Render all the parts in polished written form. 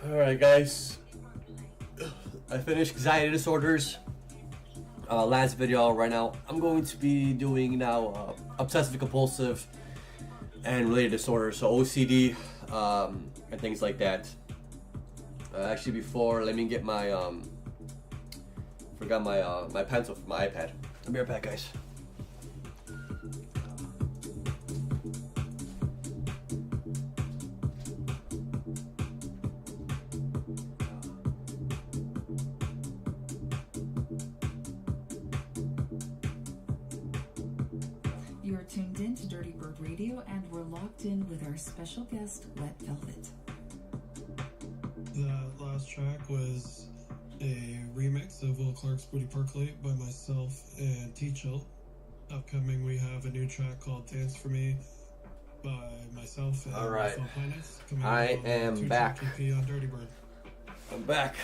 Alright guys, I finished anxiety disorders. Last video. Right now I'm going to be doing now obsessive compulsive and related disorders, so OCD and things like that. Actually, before, let me get my forgot my pencil for my iPad. I'll be right back, guys. You're tuned in to Dirty Bird Radio, and we're locked in with our special guest, Wet Velvet. That last track was a remix of Will Clark's Booty Percolate by myself and T-Chill. Upcoming, we have a new track called Dance For Me by myself and Alright. Planets. I am back. EP on Dirty Bird. I'm back.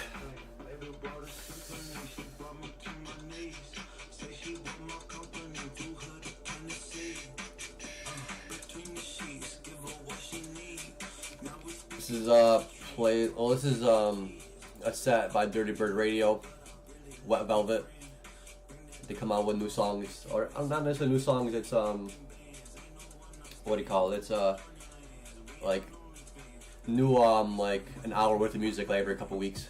This is this is a set by Dirty Bird Radio, Wet Velvet. They come out with new songs, or not necessarily new songs. It's what do you call it? It's like new like an hour worth of music like every couple weeks.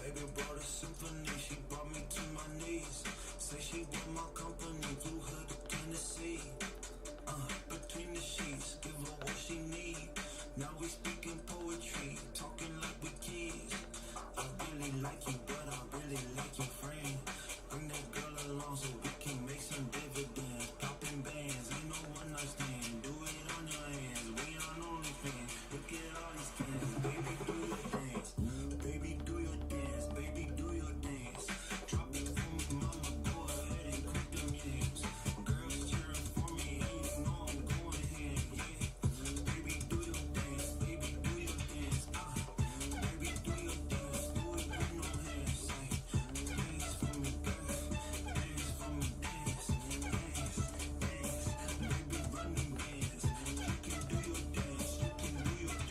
Baby brought a symphony, she brought me to my knees. Say she want my company, flew her to Tennessee. Between the sheets, give her what she need. Now we speaking poetry, talking like we kids. I really like you, but I really like your friend. Bring that girl along so we can make some dividends. Popping bands, ain't no one night stand. Do it on your hands, we on OnlyFans. Look at all these kids, baby, do your dance. Baby, do your dance, baby, do your dance. Drop it for me, mama, go ahead and cook them yams. Girls cheering for me, and you know I'm going hand, yeah. Baby, do your dance, baby, do your dance. Baby, do your dance, do it with no hands. Say, dance for me, girl, dance for me, dance, dance, dance. Baby, run them bands. You can do your dance, you can do your dance.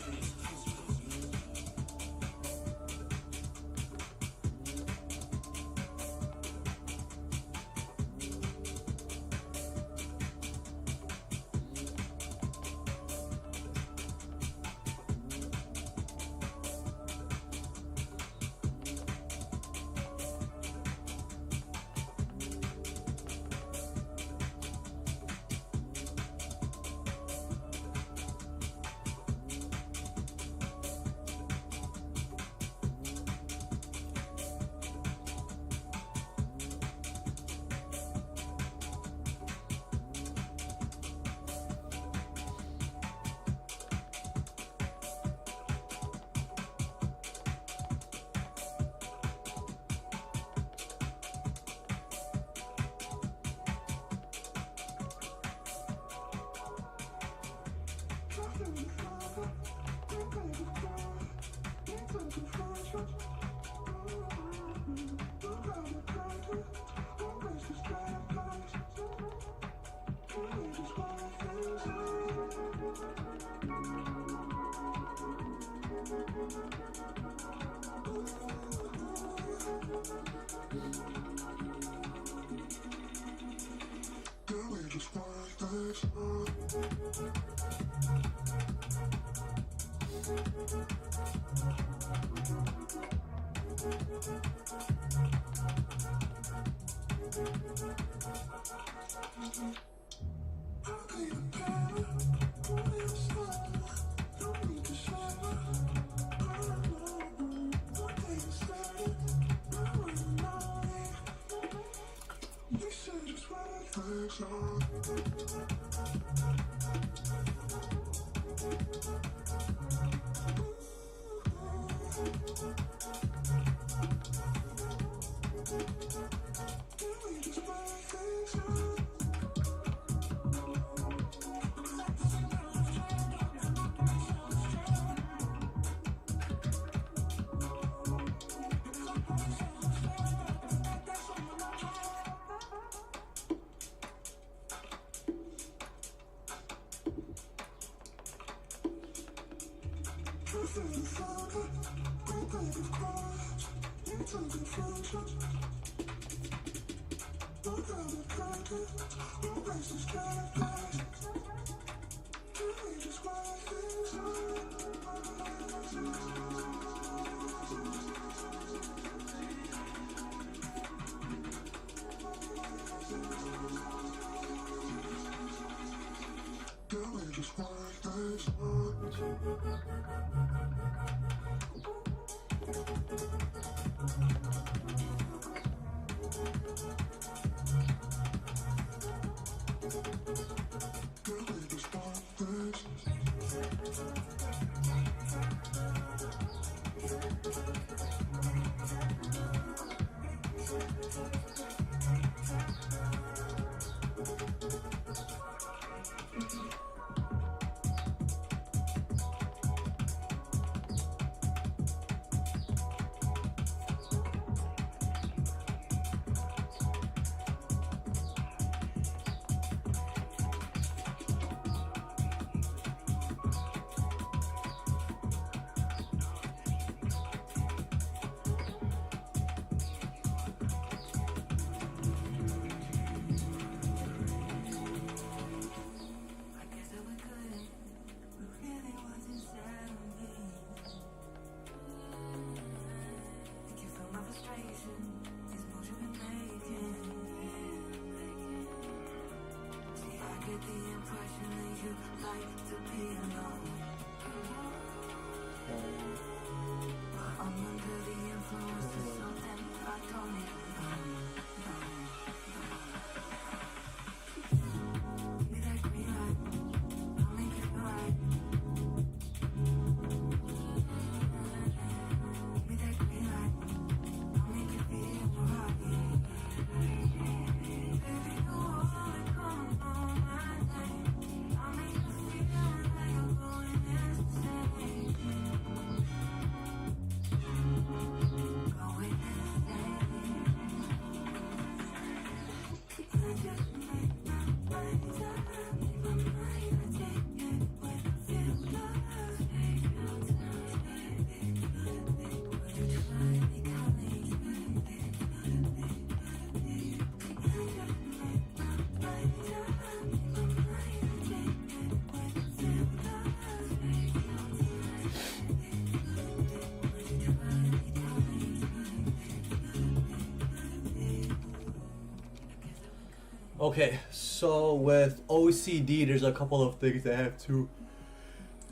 Okay, so with OCD, there's a couple of things that have to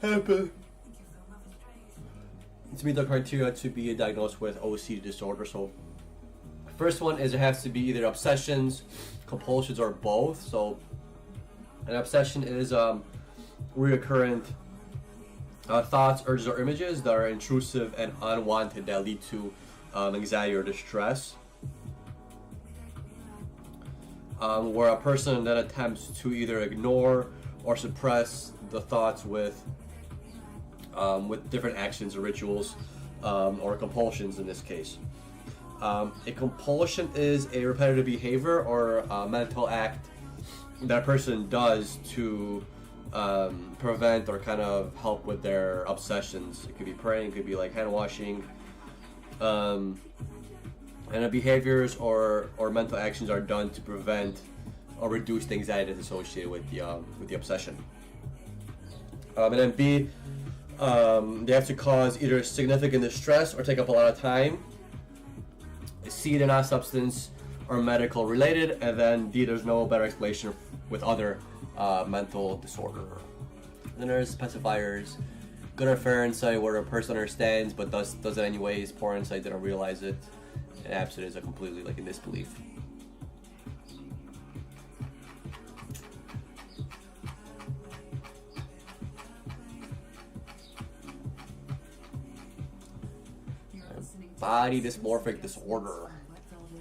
happen to meet the criteria to be diagnosed with OCD disorder. So, first one is it has to be either obsessions, compulsions, or both. So, an obsession is recurrent thoughts, urges, or images that are intrusive and unwanted that lead to anxiety or distress. Where a person then attempts to either ignore or suppress the thoughts with different actions or rituals or compulsions in this case. A compulsion is a repetitive behavior or a mental act that a person does to prevent or kind of help with their obsessions. It could be praying, it could be like hand washing, and the behaviors or mental actions are done to prevent or reduce the anxiety that's associated with the obsession. And then B, they have to cause either significant distress or take up a lot of time. C, they're not substance or medical related, and then D, there's no better explanation with other mental disorder. Then there's specifiers: good or fair insight where a person understands but does it anyways, poor insight, they don't realize it, and absent is a completely like in disbelief. Body dysmorphic disorder.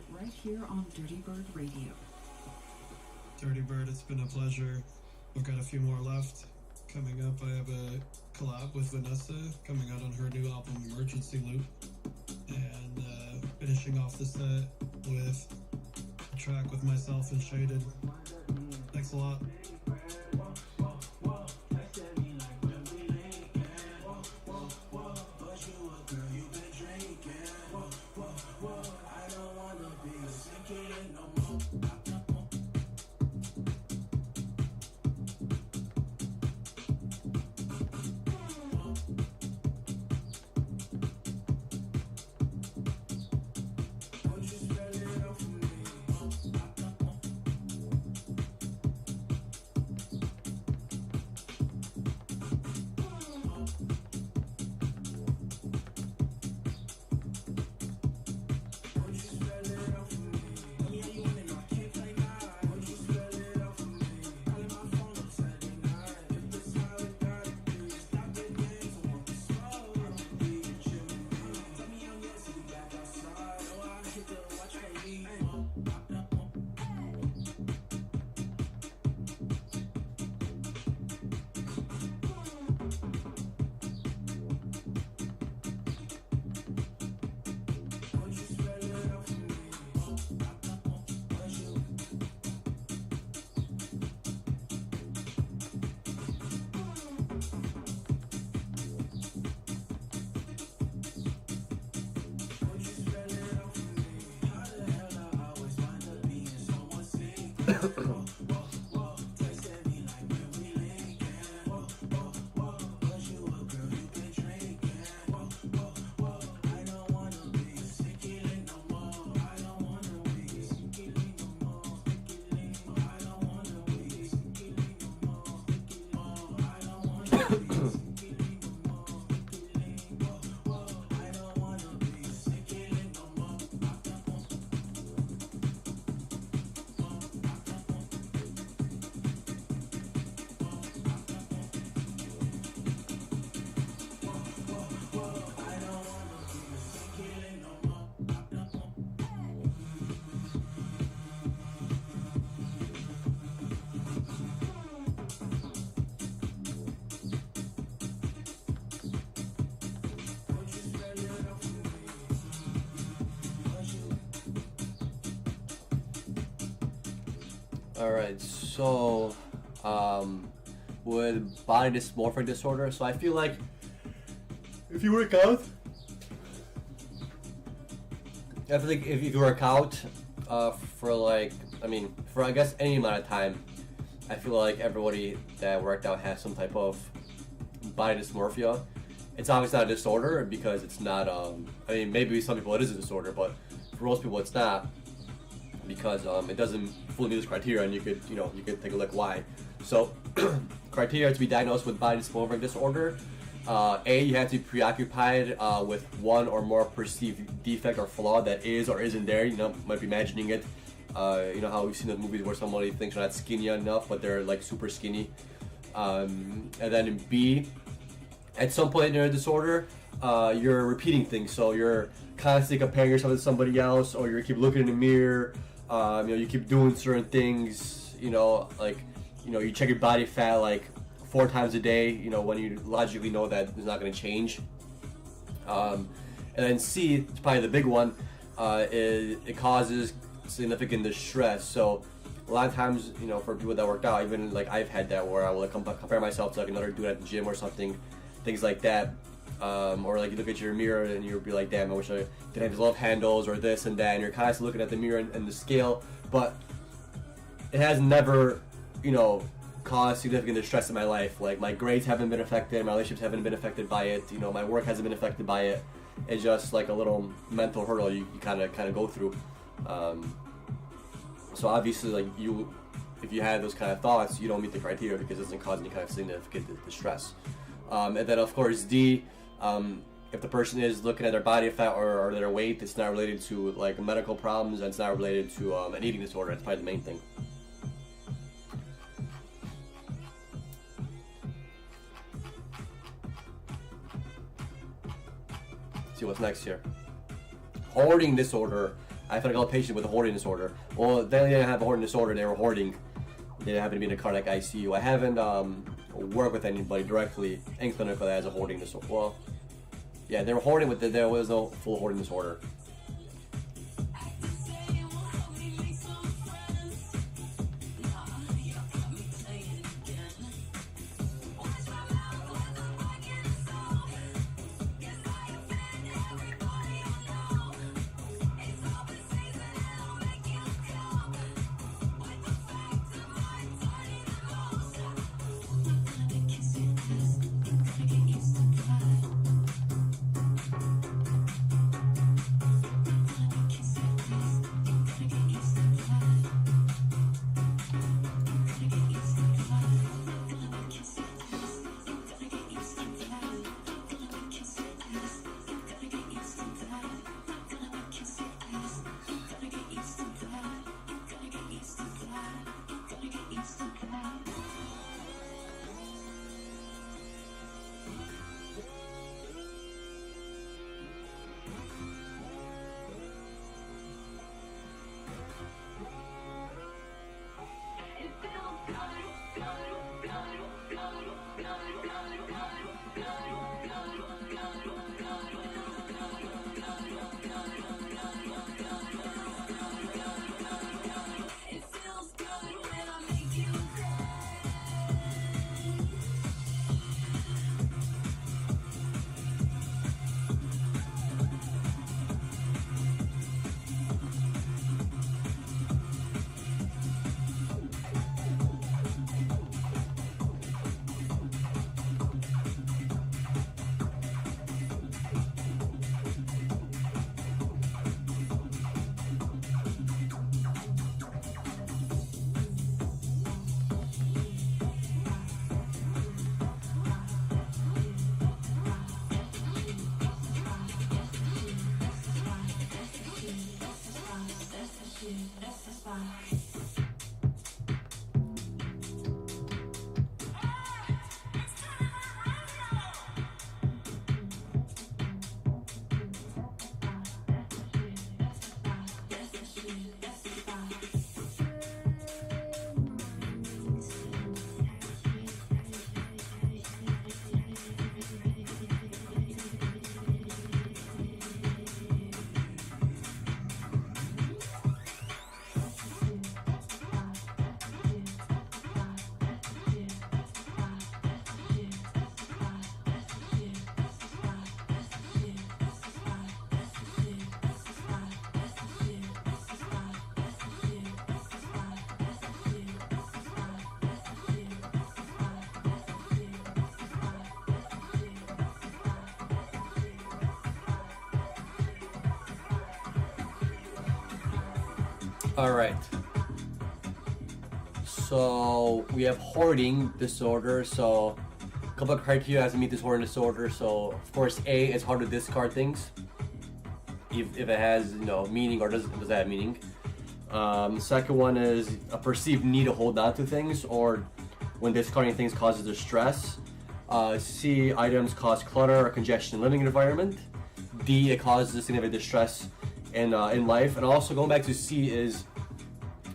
Right here on Dirty Bird Radio. Dirty Bird, it's been a pleasure. We've got a few more left. Coming up, I have a collab with Vanessa coming out on her new album, Emergency Loop. And finishing off the set with a track with myself and Shaded. Thanks a lot. Alright, so with body dysmorphic disorder, so I feel like if you work out, I feel like if you work out for like, for I guess any amount of time, I feel like everybody that worked out has some type of body dysmorphia. It's obviously not a disorder because it's not, maybe some people it is a disorder, but for most people it's not, because it doesn't fully meet this criteria, and you could take a look why. So criteria to be diagnosed with body dysmorphic disorder: A, you have to be preoccupied with one or more perceived defect or flaw that is or isn't there. Might be imagining it. You know how we've seen the movies where somebody thinks they're not skinny enough, but they're like super skinny. And then in B, at some point in your disorder, you're repeating things. So you're constantly comparing yourself to somebody else, or you keep looking in the mirror. You keep doing certain things. You check your body fat like 4 times a day. When you logically know that it's not going to change. And then C, it's probably the big one. It causes significant distress. So a lot of times, you know, for people that worked out, even like I've had that where I will compare myself to like another dude at the gym or something, things like that. Or like you look at your mirror and you'll be like, damn, I wish I didn't have these love handles or this and that, and you're constantly looking at the mirror and the scale, but it has never, you know, caused significant distress in my life. Like my grades haven't been affected, my relationships haven't been affected by it, you know, my work hasn't been affected by it. It's just like a little mental hurdle you kind of go through. So obviously, like if you have those kind of thoughts, you don't meet the criteria because it doesn't cause any kind of significant distress. And then of course D, if the person is looking at their body fat or their weight, it's not related to like medical problems, and it's not related to an eating disorder. That's probably the main thing. See what's next here. Hoarding disorder. I've had a patient with a hoarding disorder. Well, they didn't have a hoarding disorder, they were hoarding. They happened to be in a cardiac ICU. I haven't worked with anybody directly in clinical that has a hoarding disorder. Well, yeah, they were hoarding, but there was no full hoarding disorder. Alright, so we have hoarding disorder. So a couple of criteria has to meet this hoarding disorder. So of course A, it's hard to discard things if it has, you know, meaning or does that have meaning. Second one is a perceived need to hold on to things, or when discarding things causes distress. C, items cause clutter or congestion in living environment. D, it causes significant distress in life. And also going back to C is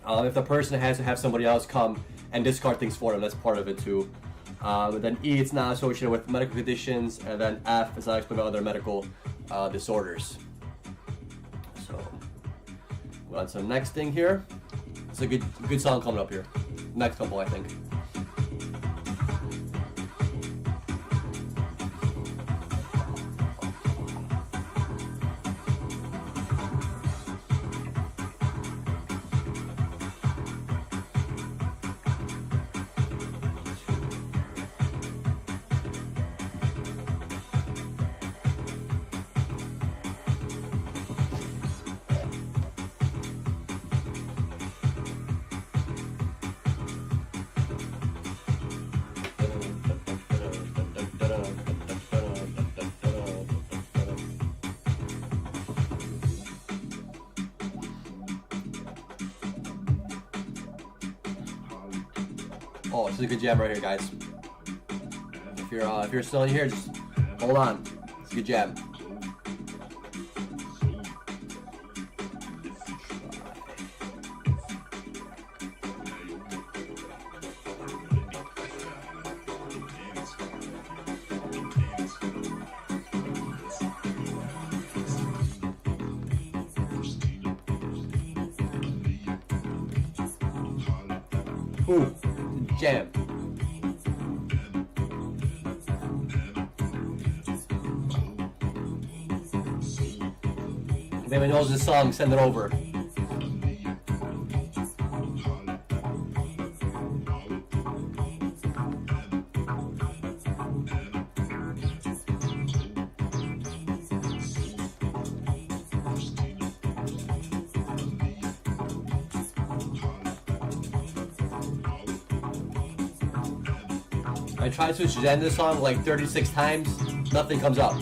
if the person has to have somebody else come and discard things for them, that's part of it too. And then E, it's not associated with medical conditions. And then F, it's not explained by other medical disorders. So go on to the next thing here. It's a good song coming up here. Next couple, I think. Oh, this is a good jam right here, guys. If you're still in here, just hold on. It's a good jam. Ooh, jam. If anyone knows this song, send it over. I tried to switch to end this song like 36 times, nothing comes up.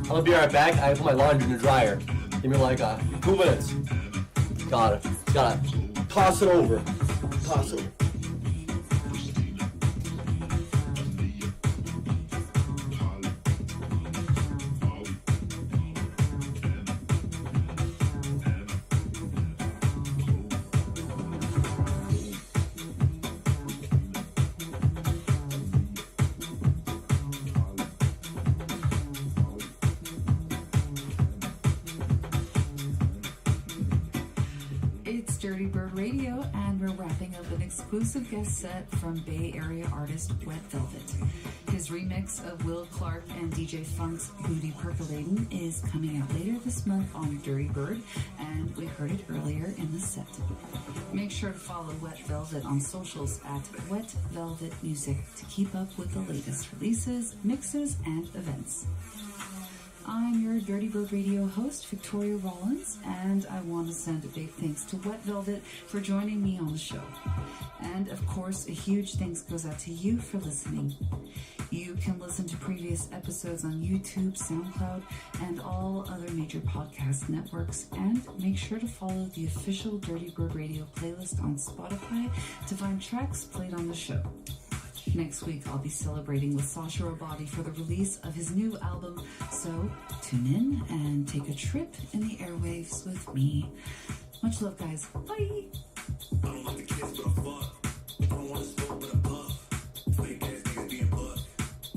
I'm gonna be right back. I put my laundry in the dryer. Give me like 2 minutes. Gotta toss it over. Toss it over. It's Dirty Bird Radio, and we're wrapping up an exclusive guest set from Bay Area artist Wet Velvet. His remix of Will Clark and DJ Funk's Booty Percolatin' is coming out later this month on Dirty Bird, and we heard it earlier in the set. Make sure to follow Wet Velvet on socials at Wet Velvet Music to keep up with the latest releases, mixes, and events. I'm your Dirty Bird Radio host, Victoria Rollins, and I want to send a big thanks to Wet Velvet for joining me on the show. And of course, a huge thanks goes out to you for listening. You can listen to previous episodes on YouTube, SoundCloud, and all other major podcast networks, and make sure to follow the official Dirty Bird Radio playlist on Spotify to find tracks played on the show. Next week, I'll be celebrating with Sasha Robati for the release of his new album, so tune in and take a trip in the airwaves with me. Much love, guys. Bye! I don't like the kids, but I fuck. I don't want to smoke, but I puff. Fake ass niggas being bucked.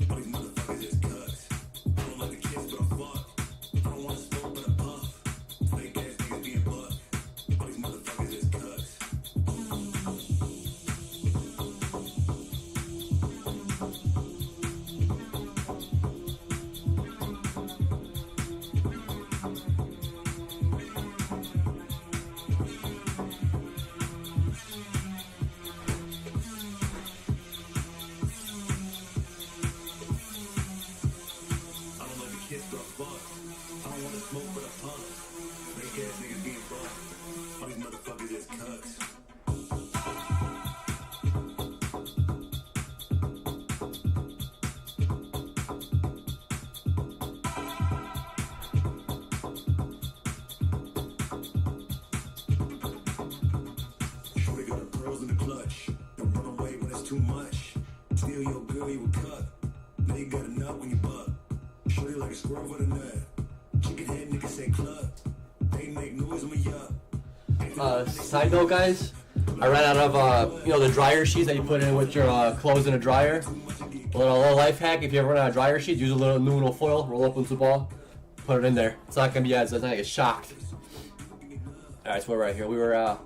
All these motherfuckers is cucks. I don't like the kids, but I fuck. I don't want to too much. Steal your girl, you a cut. Now you got a nut when you buck. Show you like a squirrel with a nut. Chicken head nigga say club. They make noise when we up. Side note, guys, I ran out of the dryer sheets that you put in with your clothes in a dryer. A little life hack: if you ever run out of dryer sheets, use a little aluminum foil, roll up into the ball, put it in there. It's not gonna be it's not gonna get shocked. All right, so we're right here. We were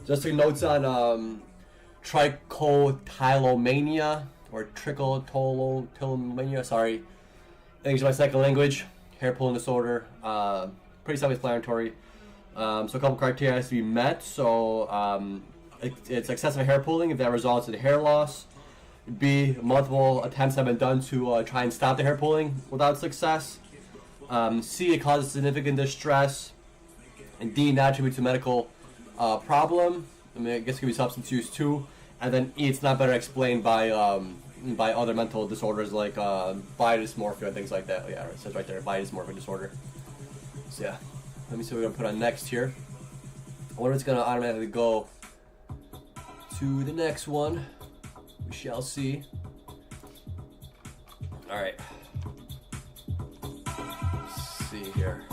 just taking notes on trichotillomania or trichotillomania. Sorry, English is my second language. Hair pulling disorder. Pretty self-explanatory. So a couple criteria has to be met. So it's excessive hair pulling if that results in hair loss. B, multiple attempts have been done to try and stop the hair pulling without success. C, it causes significant distress. And D, not attributed to medical problem. I mean, I guess it could be substance use too. And then E, it's not better explained by other mental disorders like body dysmorphia and things like that. Yeah, it says right there, body dysmorphic disorder. So yeah, let me see what we're gonna put on next here. I wonder if it's gonna automatically go to the next one. We shall see. All right. Let's see here.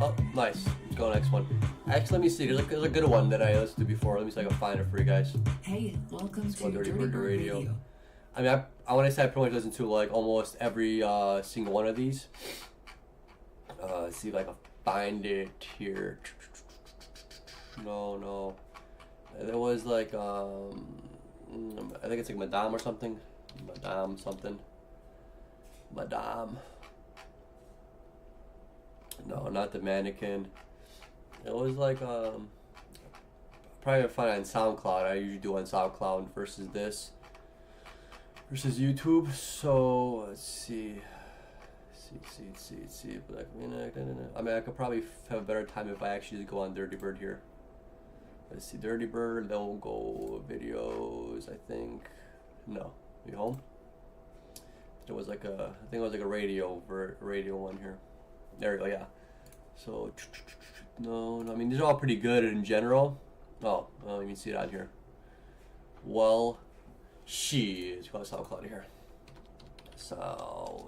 Oh, nice. Go next one. Actually, let me see. There's a good one that I listened to before. Let me see if I can find it for you guys. Hey, welcome to Dirty Dirty Bird Bird Radio. I mean, I want to say I pretty much listen to like almost every single one of these. Let's see if I can find it here. No. There was like I think it's like Madame or something. Madame something. Madame. No, not the mannequin. It was like probably gonna find it on SoundCloud. I usually do on SoundCloud versus YouTube. So let's see. Black Minute. I mean, I could probably have a better time if I actually just go on Dirty Bird here. Let's see, Dirty Bird. They'll go videos. I think. No, you home? There was like I think it was like a radio one here. There we go, yeah. So, no, I mean, these are all pretty good in general. Oh, you can see it on here. Well, let's go to SoundCloud here. SoundCloud.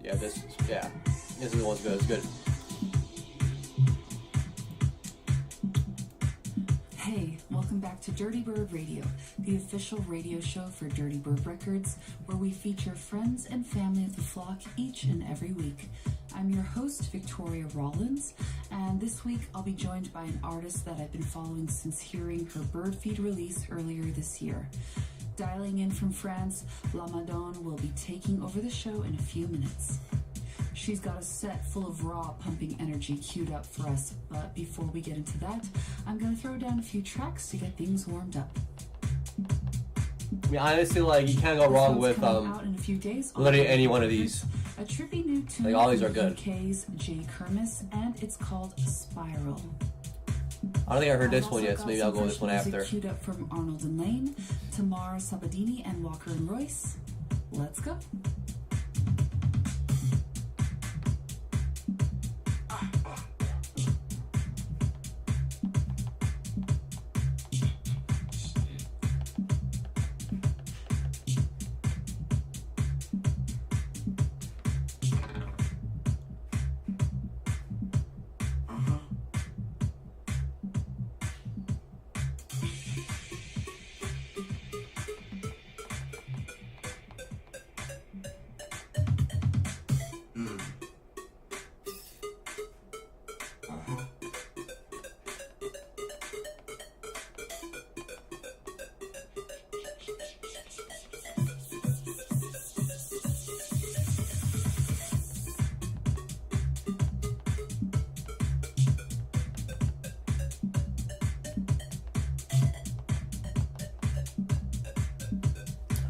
Yeah, this is the one's good. It's good. Hey, welcome back to Dirty Bird Radio, the official radio show for Dirty Bird Records, where we feature friends and family of the flock each and every week. I'm your host, Victoria Rollins, and this week I'll be joined by an artist that I've been following since hearing her Bird Feed release earlier this year. Dialing in from France, La Madone will be taking over the show in a few minutes. She's got a set full of raw pumping energy queued up for us, but before we get into that, I'm gonna throw down a few tracks to get things warmed up. I mean, honestly, like, you can't go wrong with out in a few days literally any one of these. A trippy new tune Like, all these are from good. UK's Jay Kermis, and it's called Spiral. I don't think I heard this I've one also yet, so got maybe some I'll go with this fresh one music after. queued up from Arnold and Lane, Tamar Sabadini, and Walker and Royce. Let's go.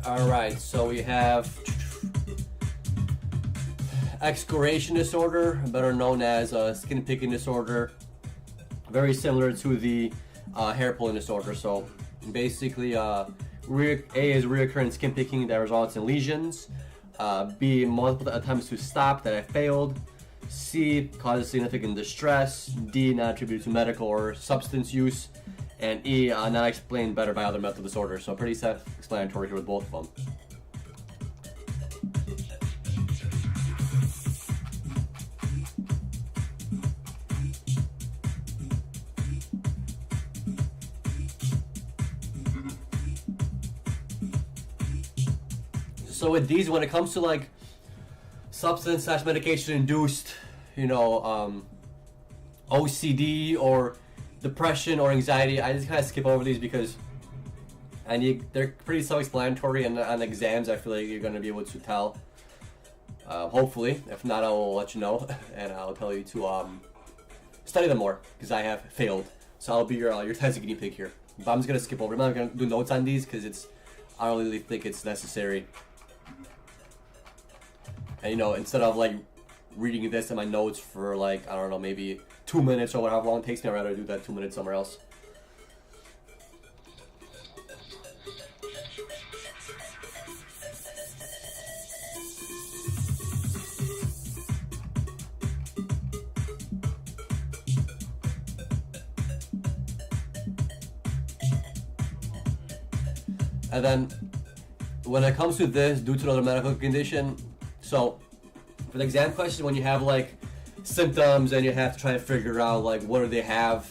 Alright, so we have excoriation disorder, better known as skin picking disorder, very similar to the hair pulling disorder. So basically, A is recurrent skin picking that results in lesions, B, multiple attempts to stop that have failed, C, causes significant distress, D, not attributed to medical or substance use, and E, not explained better by other mental disorders. So pretty self-explanatory here with both of them. So with these, when it comes to like substance/medication induced, OCD or depression or anxiety, I just kind of skip over these because they're pretty self-explanatory, and on exams I feel like you're going to be able to tell. Hopefully, if not, I will let you know, and I'll tell you to study them more because I have failed. So I'll be your test guinea pig here. But I'm just going to skip over. I'm not going to do notes on these because I don't really think it's necessary. And instead of like reading this in my notes for like, I don't know, maybe 2 minutes or whatever long it takes me, I'd rather do that 2 minutes somewhere else. And then when it comes to this, due to another medical condition, so for the exam question, when you have like symptoms and you have to try to figure out like what do they have,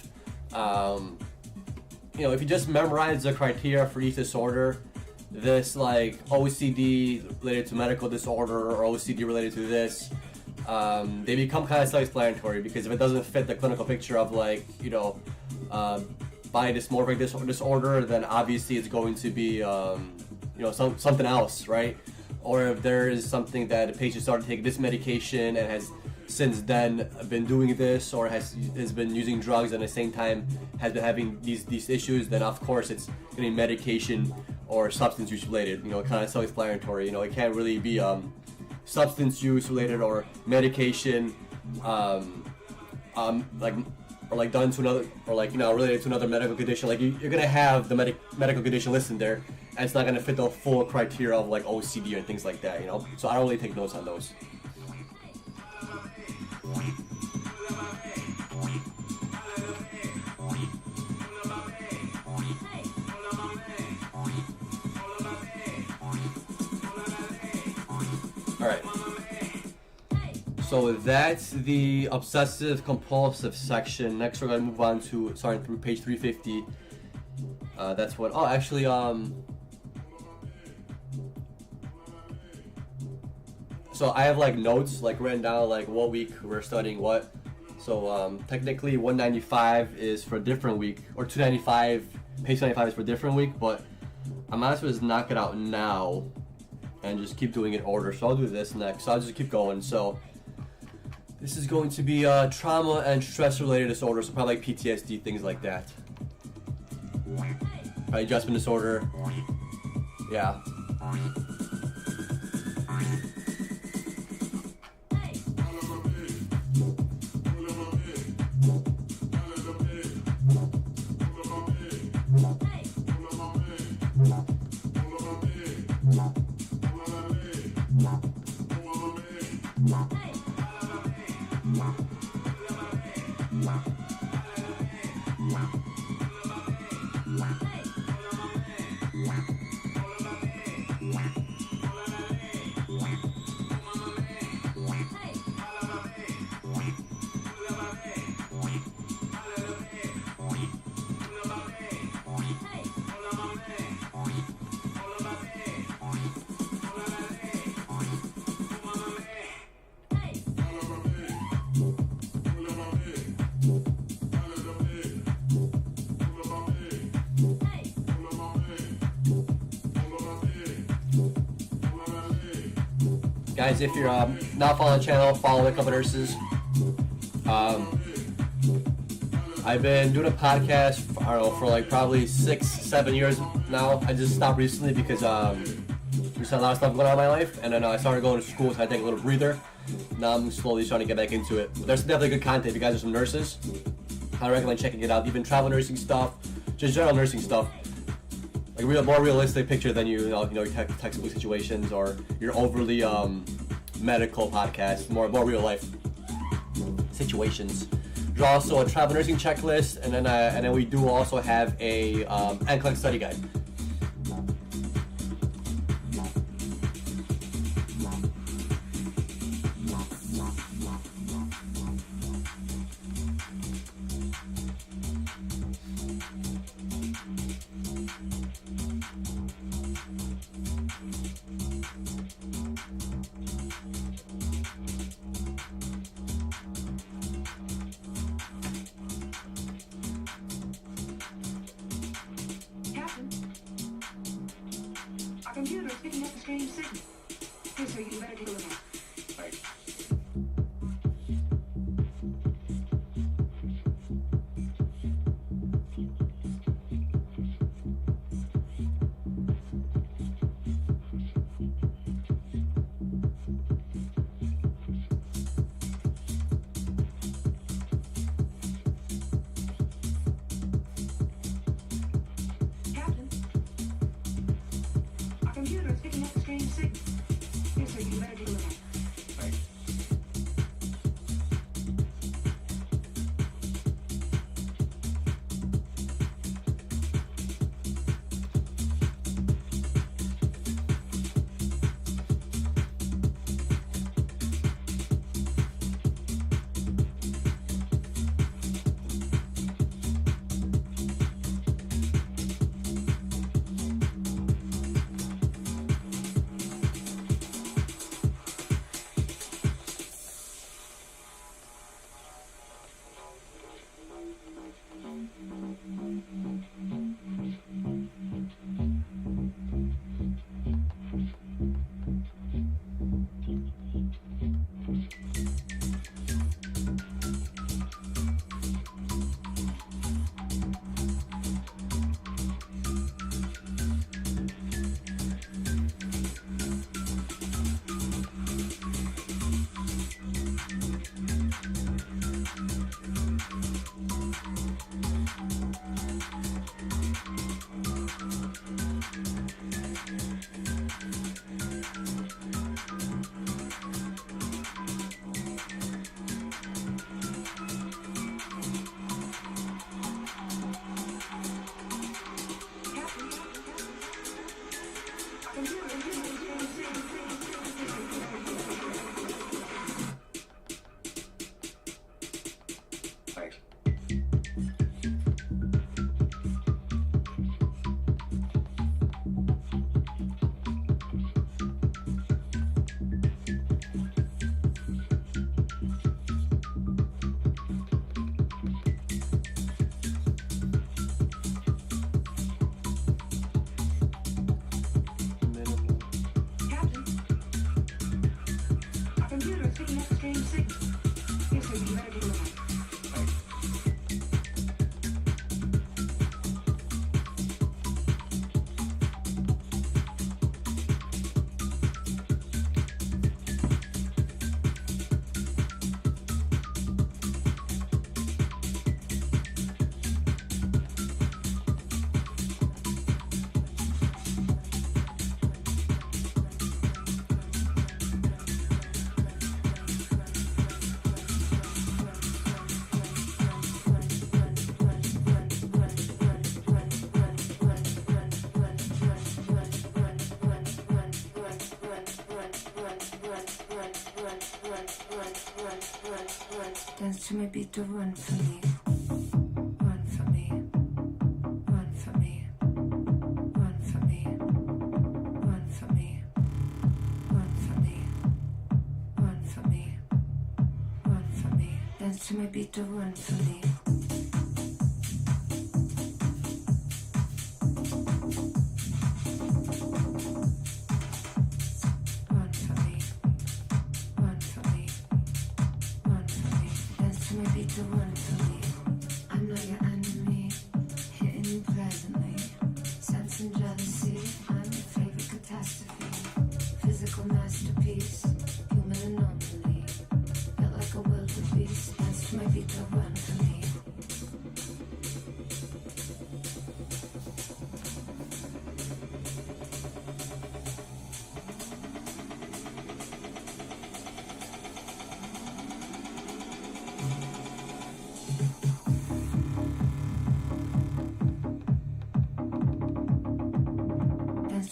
if you just memorize the criteria for each disorder, this like OCD related to medical disorder or OCD related to this, they become kind of self-explanatory, because if it doesn't fit the clinical picture of like body dysmorphic disorder, then obviously it's going to be something else, right? Or if there is something that the patient started taking this medication and has since then been doing this, or has been using drugs and at the same time has been having these issues, then of course it's going to be medication or substance use related. Kind of self-explanatory. It can't really be substance use related or medication like done to another, or like related to another medical condition. Like you're gonna have the medical condition listed there, and it's not gonna fit the full criteria of like OCD and things like that. So I don't really take notes on those. All right. So that's the obsessive compulsive section. Next we're going to move on to, through page 350. That's what, so I have like notes like written down like what week we're studying what. So technically 195 is for a different week, or 295, page 95 is for a different week, but I might as well just knock it out now and just keep doing it in order. So I'll do this next. So I'll just keep going. So This is going to be trauma and stress-related disorders, so probably like PTSD, things like that. Probably adjustment disorder. Yeah. Guys, if you're not following the channel, follow the couple nurses. I've been doing a podcast, I don't know, for like probably 6-7 years now. I just stopped recently because there's a lot of stuff going on in my life, and then I started going to school, so I had to take a little breather. Now I'm slowly starting to get back into it. But there's definitely good content. If you guys are some nurses, I recommend checking it out. Even travel nursing stuff, just general nursing stuff. Like a more realistic picture than you know your textbook situations or your overly medical podcast. More real life situations. There's also a travel nursing checklist, and then we do also have a NCLEX study guide. Our computer is picking up a strange signal. Here, sir, you better take a look at it. Thanks. Captain? Our computer is picking up a strange signal. Here, sir, you better take a look at it. Dance to my beat to run for me. Run for me. Run for me. Run for me. Run for me. Run for me. Run for me. Run for me. Dance to my beat to run for me.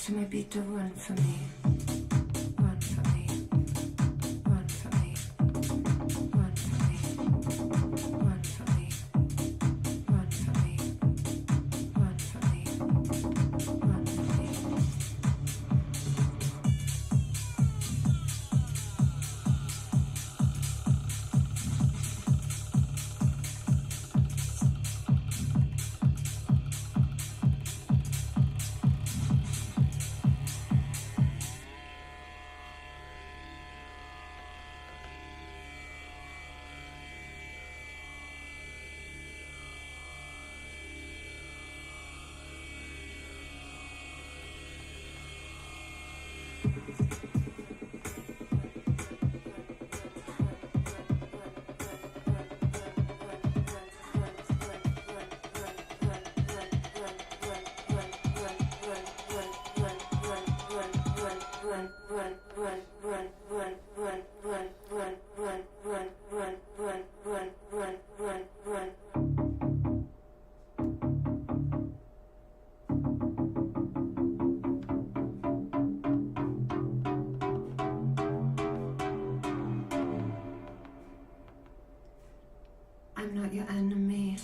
To my beat to run for me. Run for me. Run for me. Run for me. Run for me. Run for me. Run for me. Run for me. I'm not your enemy.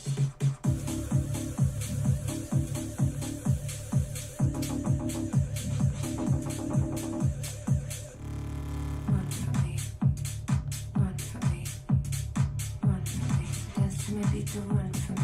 Run for me. Run for me. Run for me. Dance to my beat to run for me.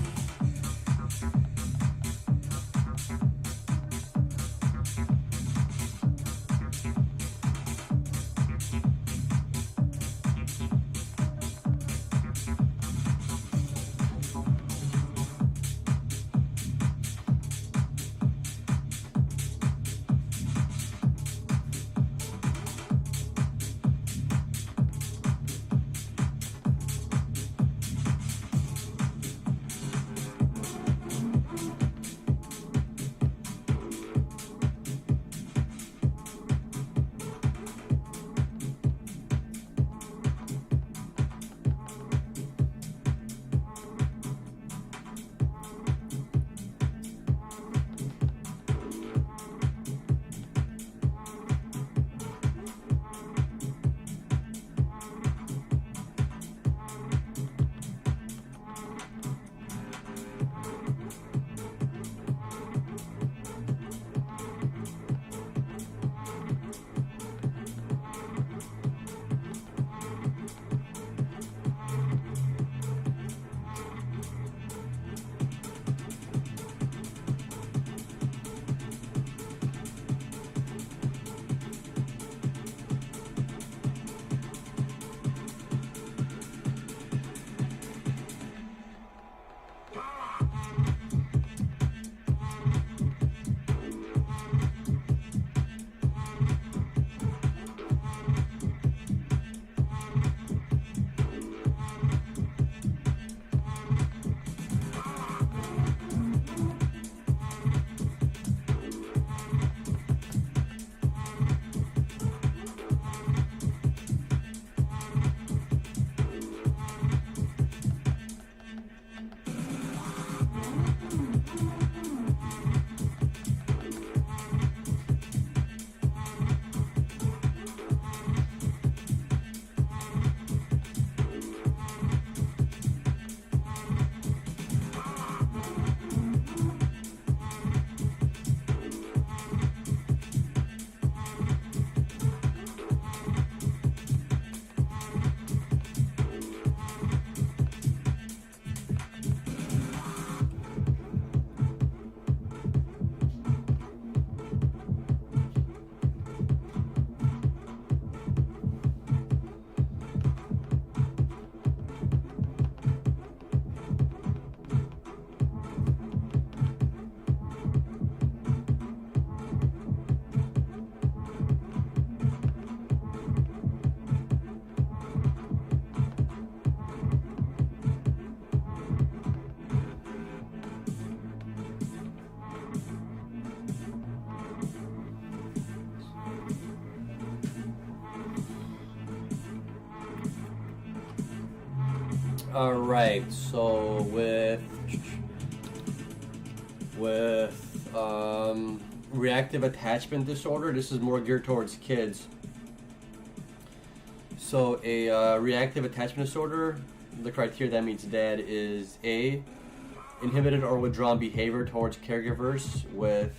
All right. So with reactive attachment disorder, this is more geared towards kids. So a reactive attachment disorder, the criteria that meets that is A, inhibited or withdrawn behavior towards caregivers with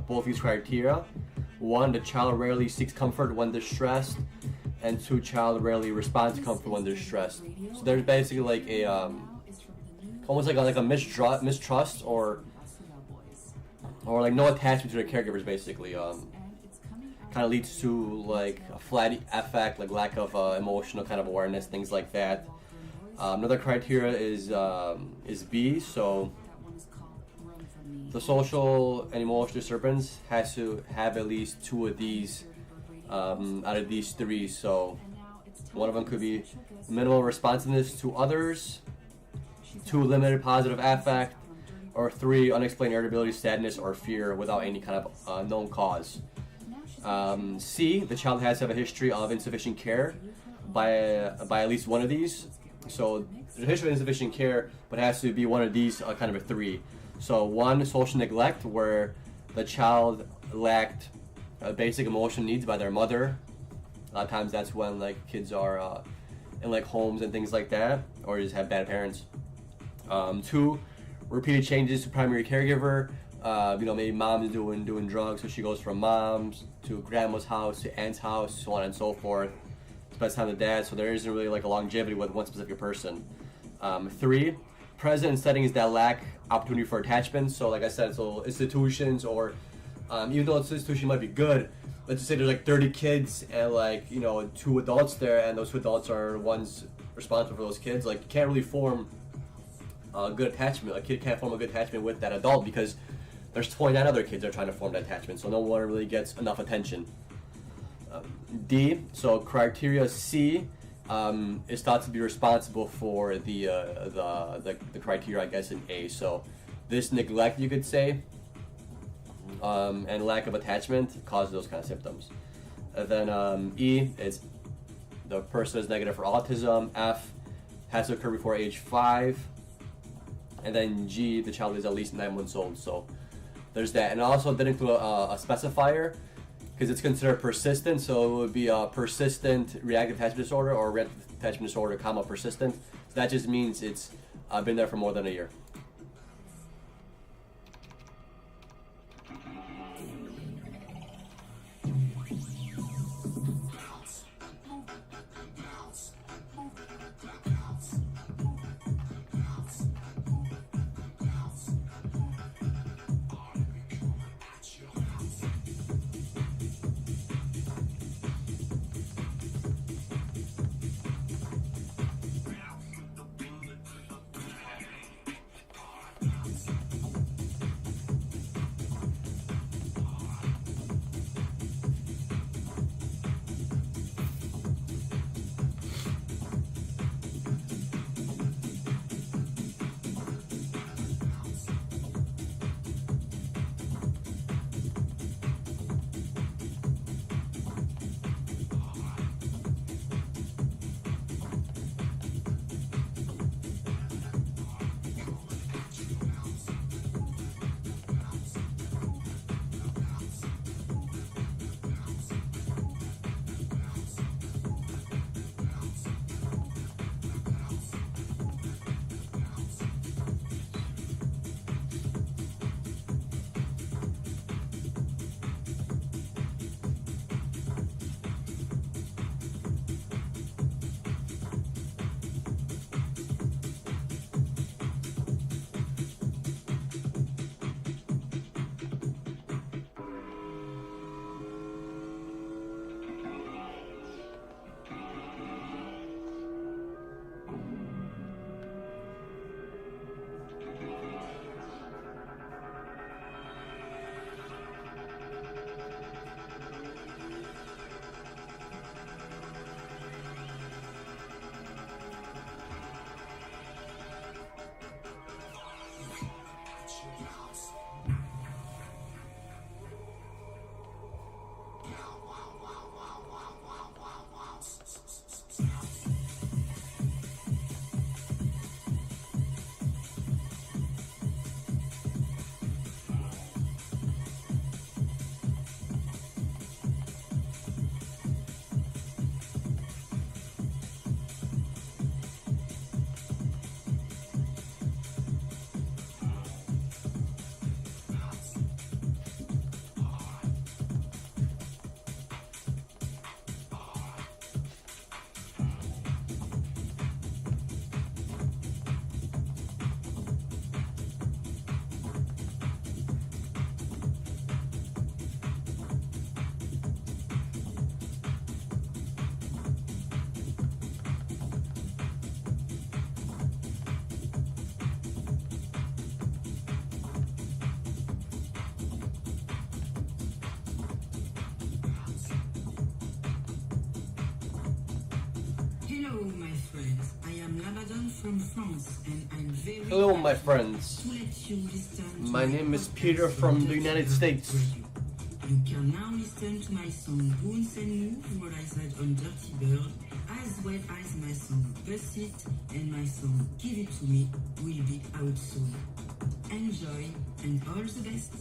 both these criteria. 1, the child rarely seeks comfort when distressed, and 2, child rarely responds to comfort when distressed. So there's basically like a almost like a mistrust or like no attachment to the caregivers, basically. Kind of leads to like a flat affect, like lack of emotional kind of awareness, things like that. Another criteria is B. So the social and emotional disturbance has to have at least 2 of these out of these 3. So one of them could be minimal responsiveness to others, 2, limited positive affect, or 3, unexplained irritability, sadness, or fear without any kind of known cause. C, the child has to have a history of insufficient care by at least one of these. So there's a history of insufficient care, but it has to be one of these kind of a 3. So 1, social neglect, where the child lacked basic emotional needs by their mother. A lot of times that's when like kids are in like homes and things like that, or just have bad parents. 2, repeated changes to primary caregiver. Maybe mom's doing drugs, so she goes from mom's to grandma's house to aunt's house, so on and so forth. Spends time with dad, so there isn't really like a longevity with one specific person. 3, present in settings that lack opportunity for attachment. So like I said, so institutions or even though this institution might be good, let's just say there's like 30 kids and like 2 adults there, and those 2 adults are the ones responsible for those kids. Like you can't really form a good attachment. A kid can't form a good attachment with that adult because there's 29 other kids that are trying to form that attachment, so no one really gets enough attention. D, so criteria C is thought to be responsible for the criteria, I guess, in A. So this neglect, you could say, and lack of attachment causes those kind of symptoms. And then E is the person is negative for autism. F has to occur before age 5. And then G, the child is at least 9 months old. So there's that. And I also didn't include a specifier because it's considered persistent. So it would be a persistent reactive attachment disorder or reactive attachment disorder, persistent. So that just means it's been there for more than a year. Hello, my friends. I am Labadan from France, and I'm very Hello, my happy friends. to let you listen to My name is Peter from the United States. You can now listen to my song Bones and Move realized on Dirty Bird, as well as my song Bust It and my song Give It To Me will be out soon. Enjoy and all the best.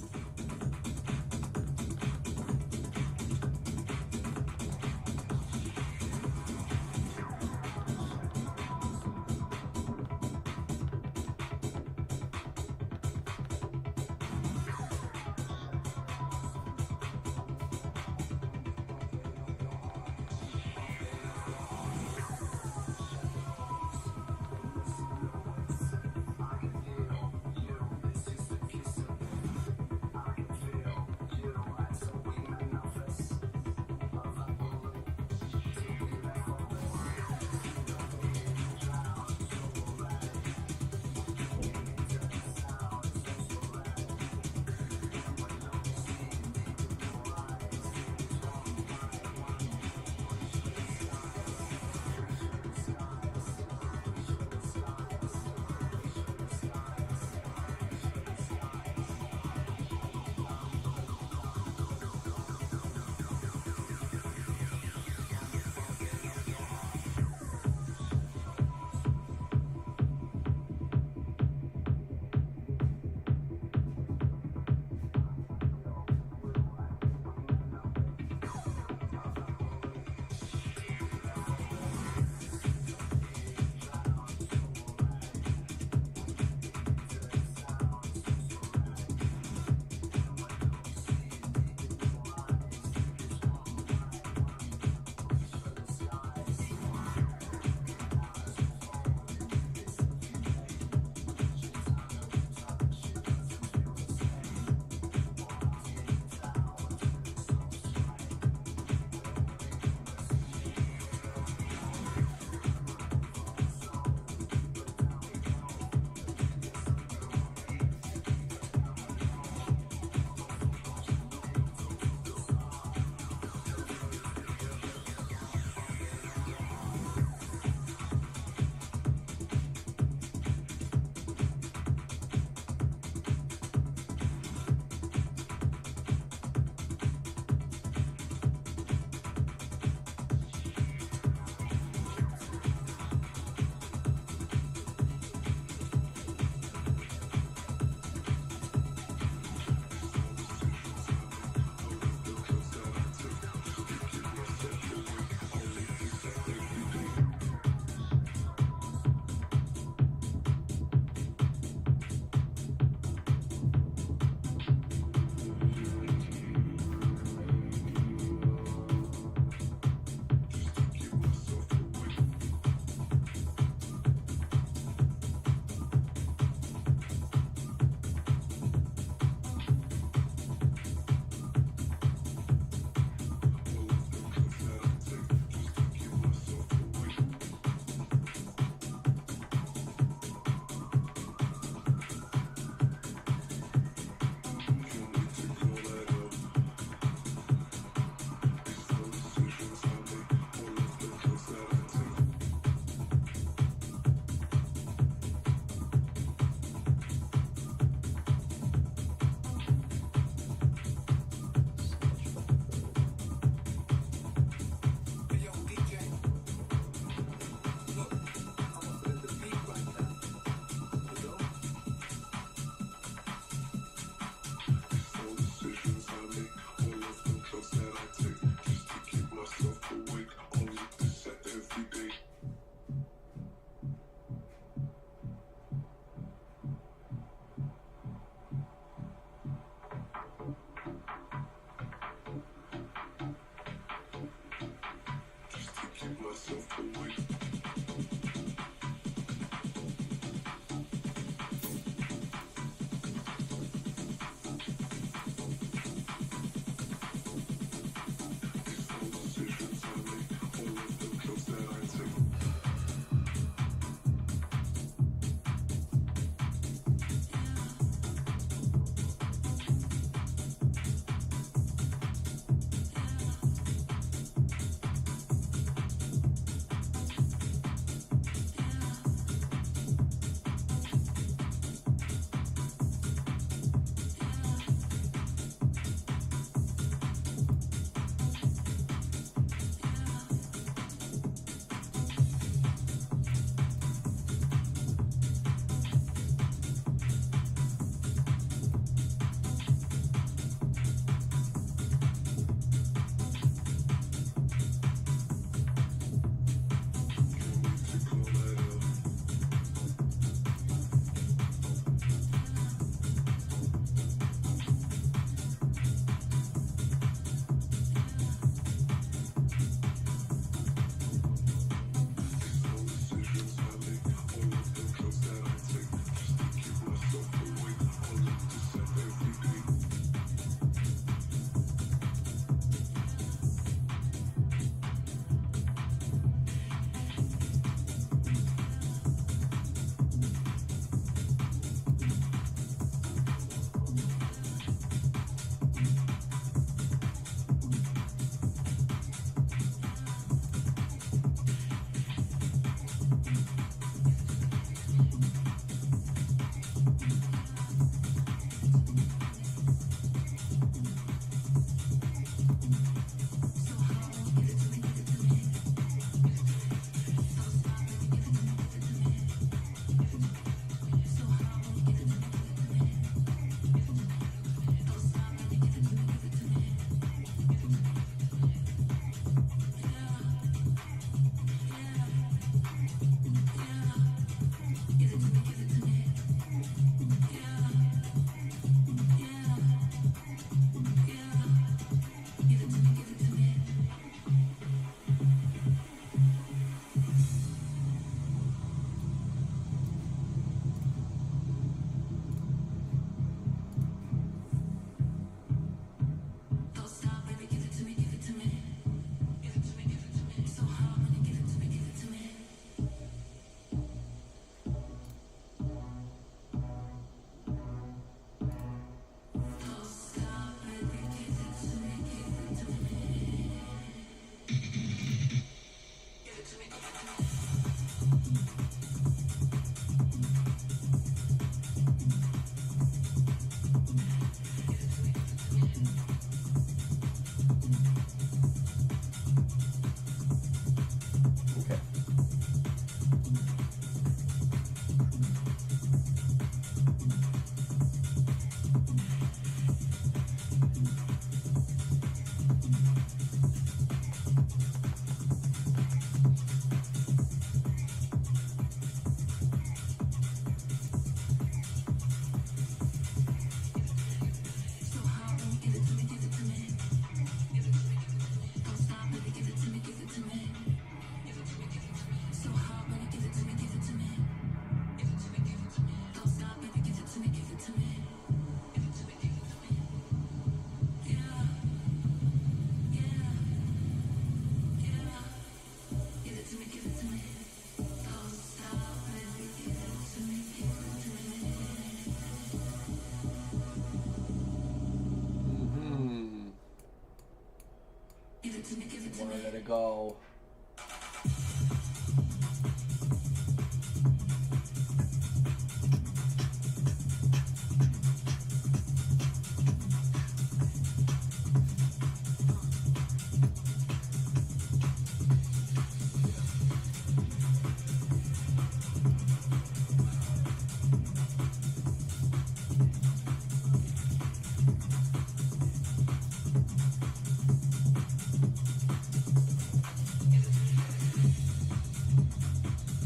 Wanna let it go.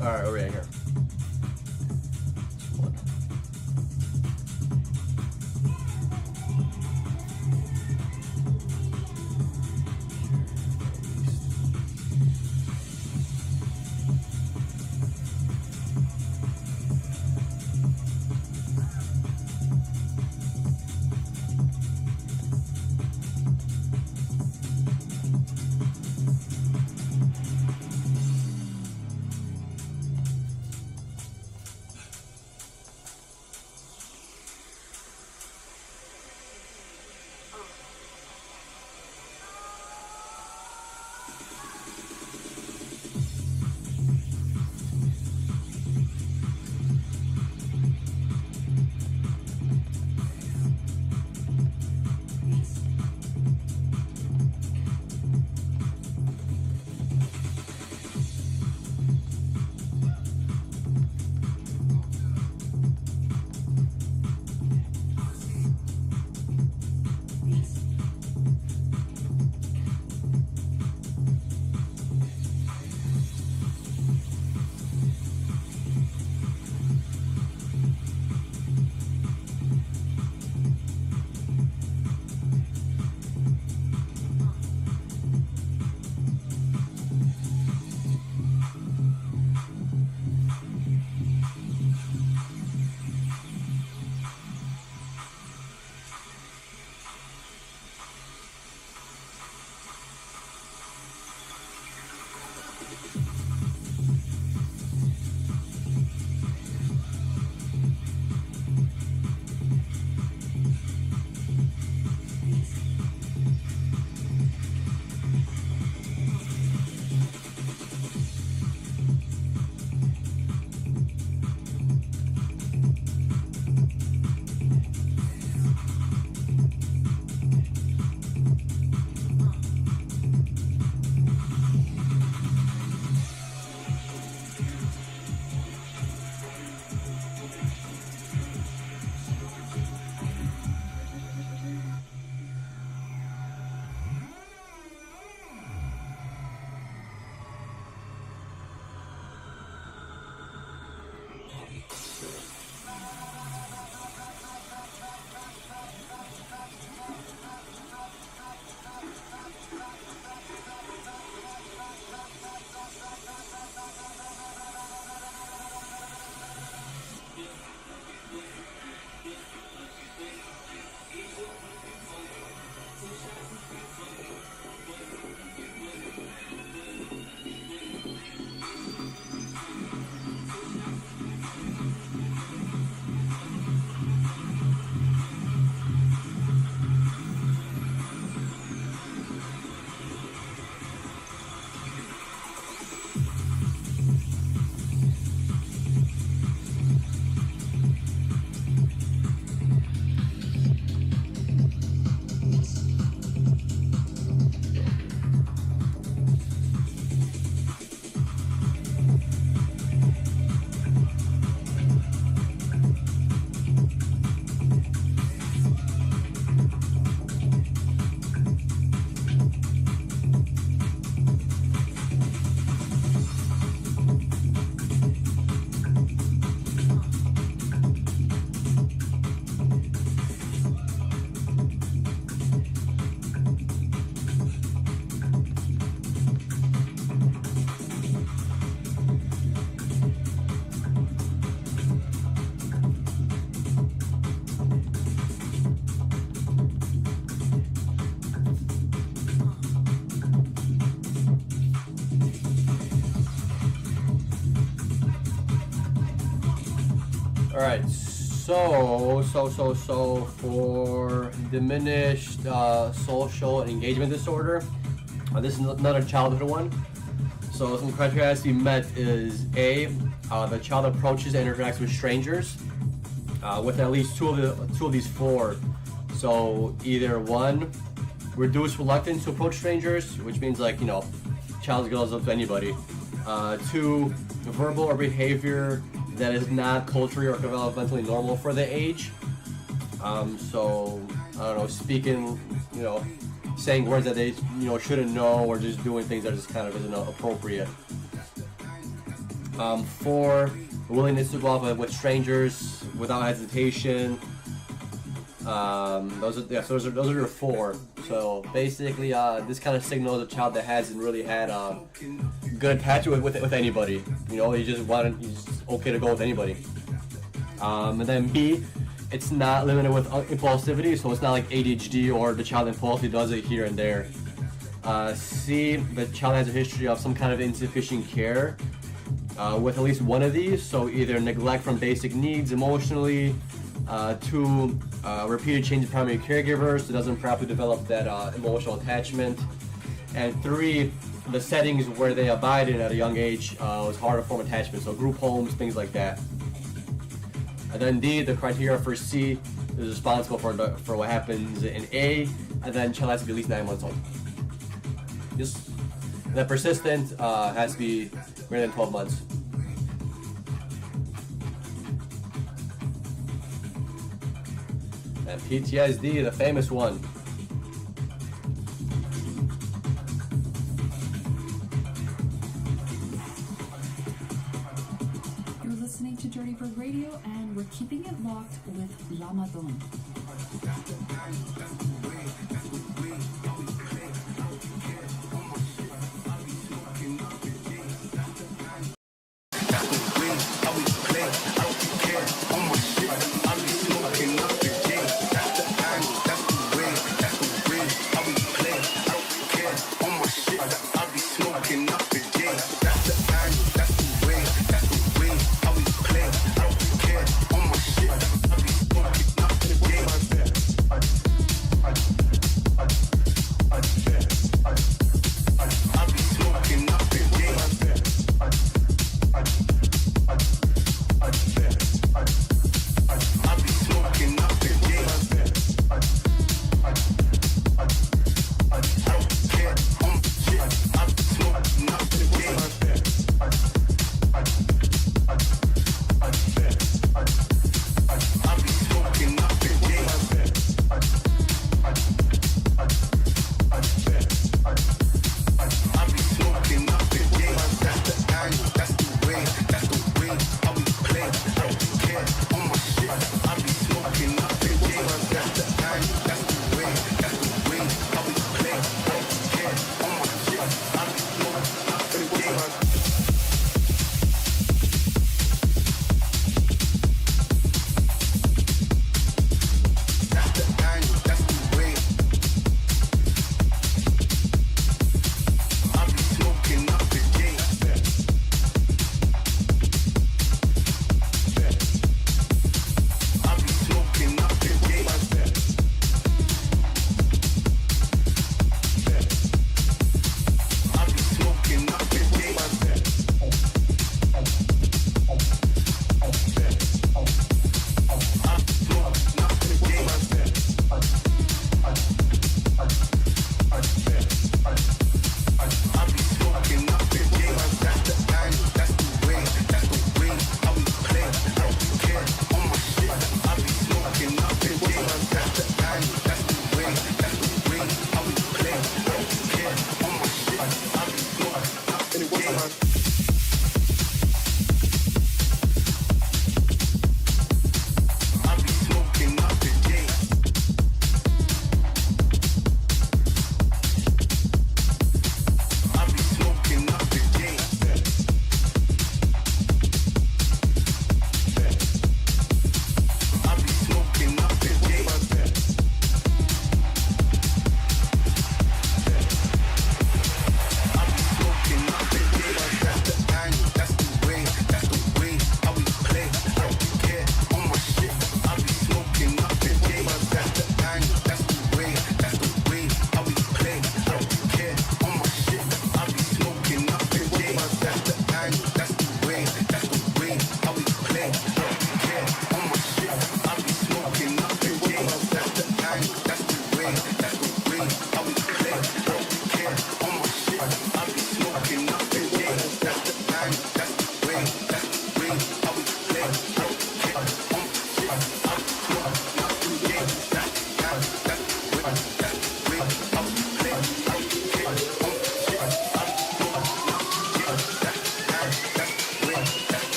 Alright, over here. All right. So for diminished social engagement disorder, this is another childhood one. So some criteria has to be met is A, the child approaches and interacts with strangers with at least two of these four. So either one, reduced reluctance to approach strangers, which means like, child goes up to anybody. Two, verbal or behavior that is not culturally or developmentally normal for the age. So I don't know, speaking, saying words that they shouldn't know, or just doing things that just kind of isn't appropriate. Four, willingness to go off with strangers without hesitation. Those are your four. So basically, this kind of signals a child that hasn't really had good attachment with anybody. He's just okay to go with anybody. And then B, it's not limited with impulsivity, so it's not like ADHD or the child impulsively does it here and there. C, the child has a history of some kind of insufficient care with at least one of these, so either neglect from basic needs emotionally, two, repeated change in primary caregivers, so doesn't properly develop that emotional attachment, and three, the settings where they abide in at a young age was hard to form attachment, so group homes, things like that. And then D, the criteria for C is responsible for what happens in A, and then child has to be at least 9 months old. The persistent has to be greater than 12 months. And PTSD, the famous one. You're listening to Dirty Bird Radio, and we're keeping it locked with Lamadon.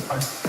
What's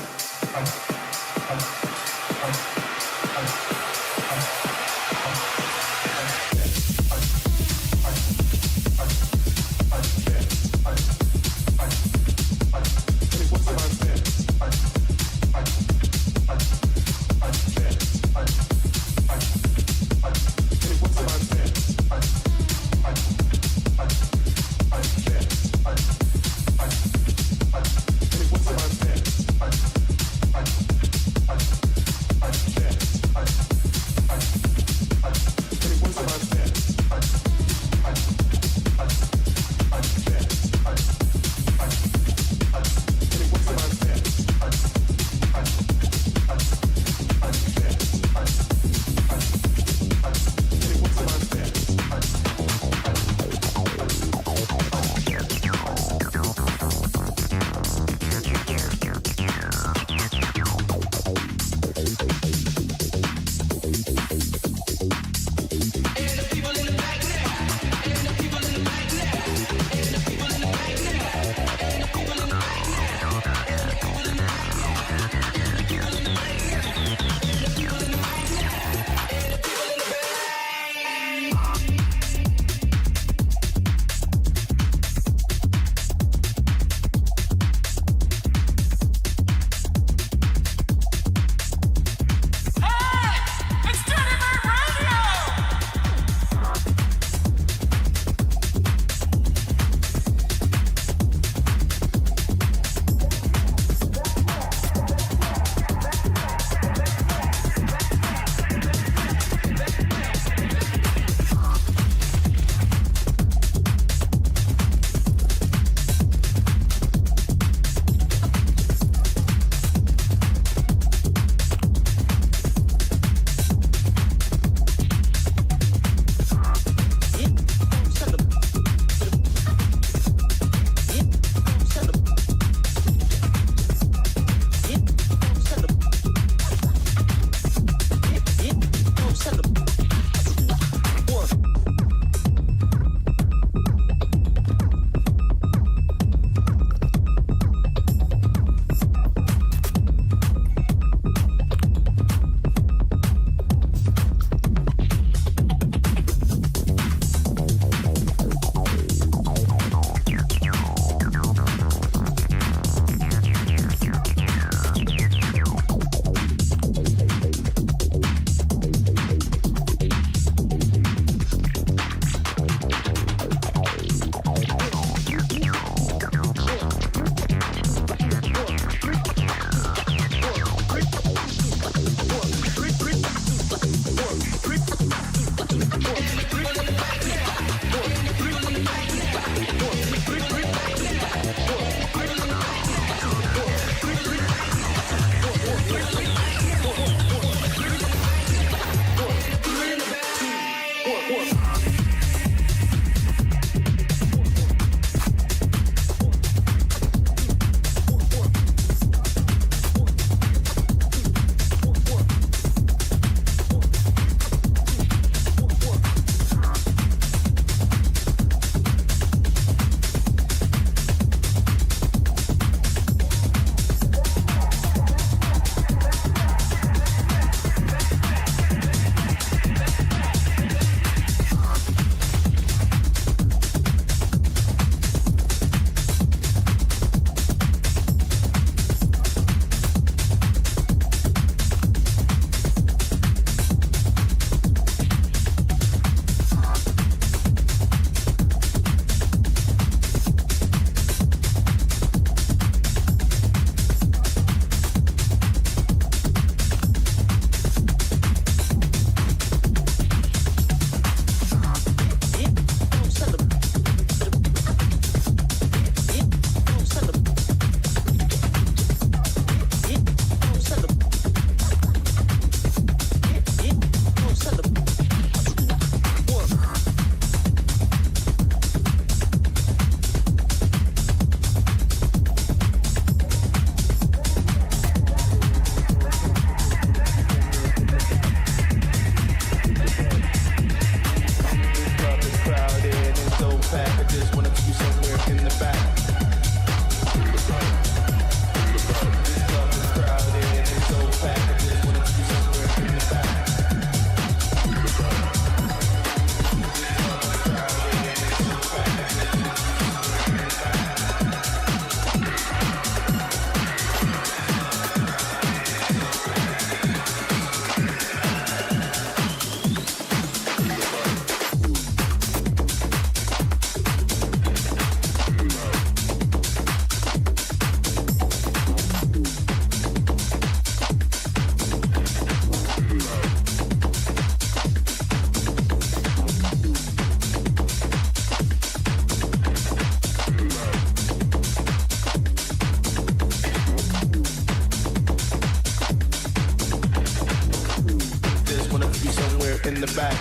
in the back.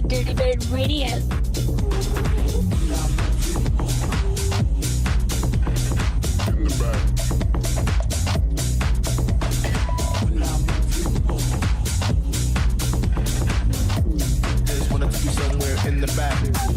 Dirty Bird Radio. Just wanna take you somewhere in the back.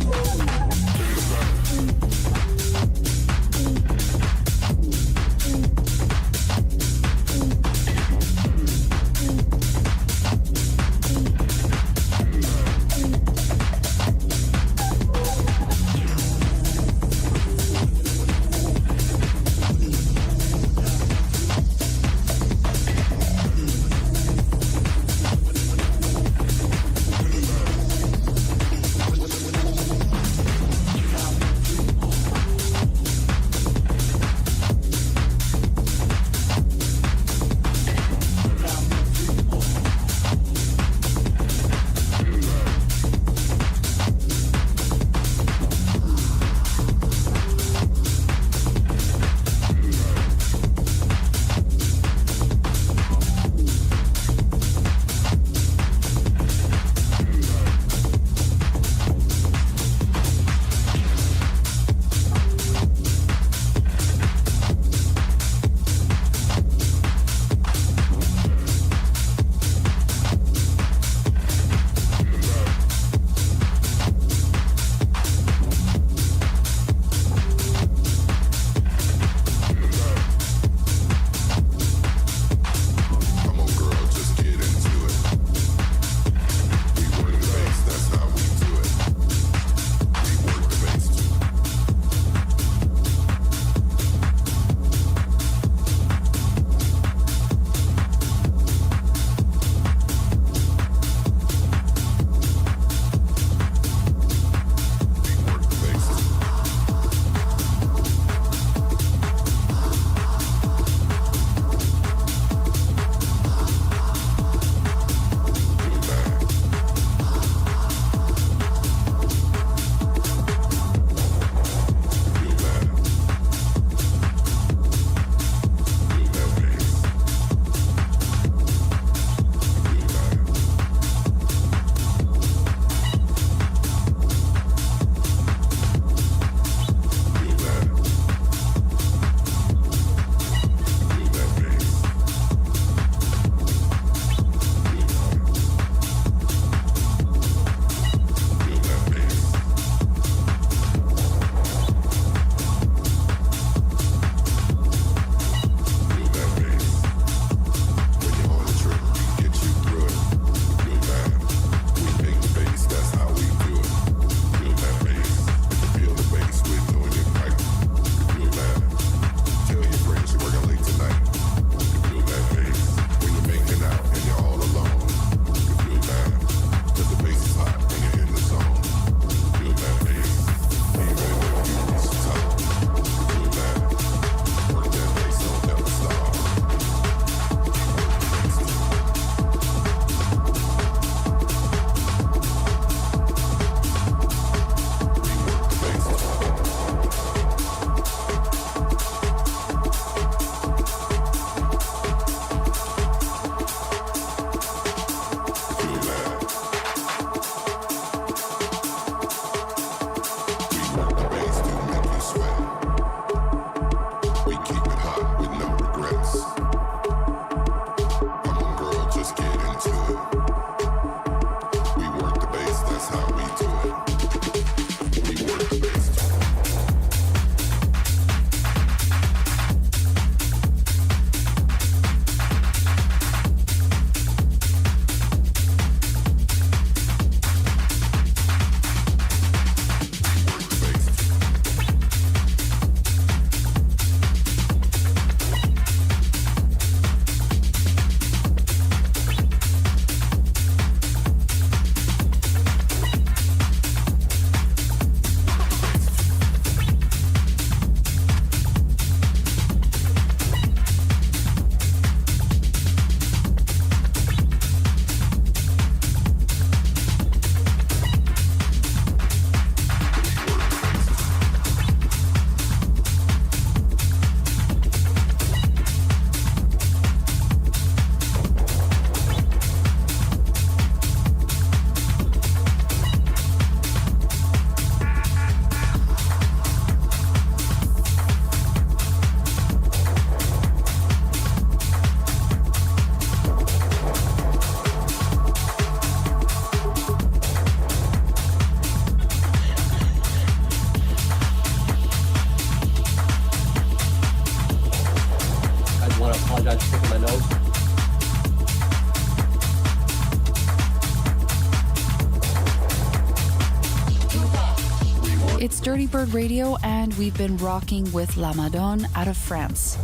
It's Dirty Bird Radio, and we've been rocking with La Madone out of France.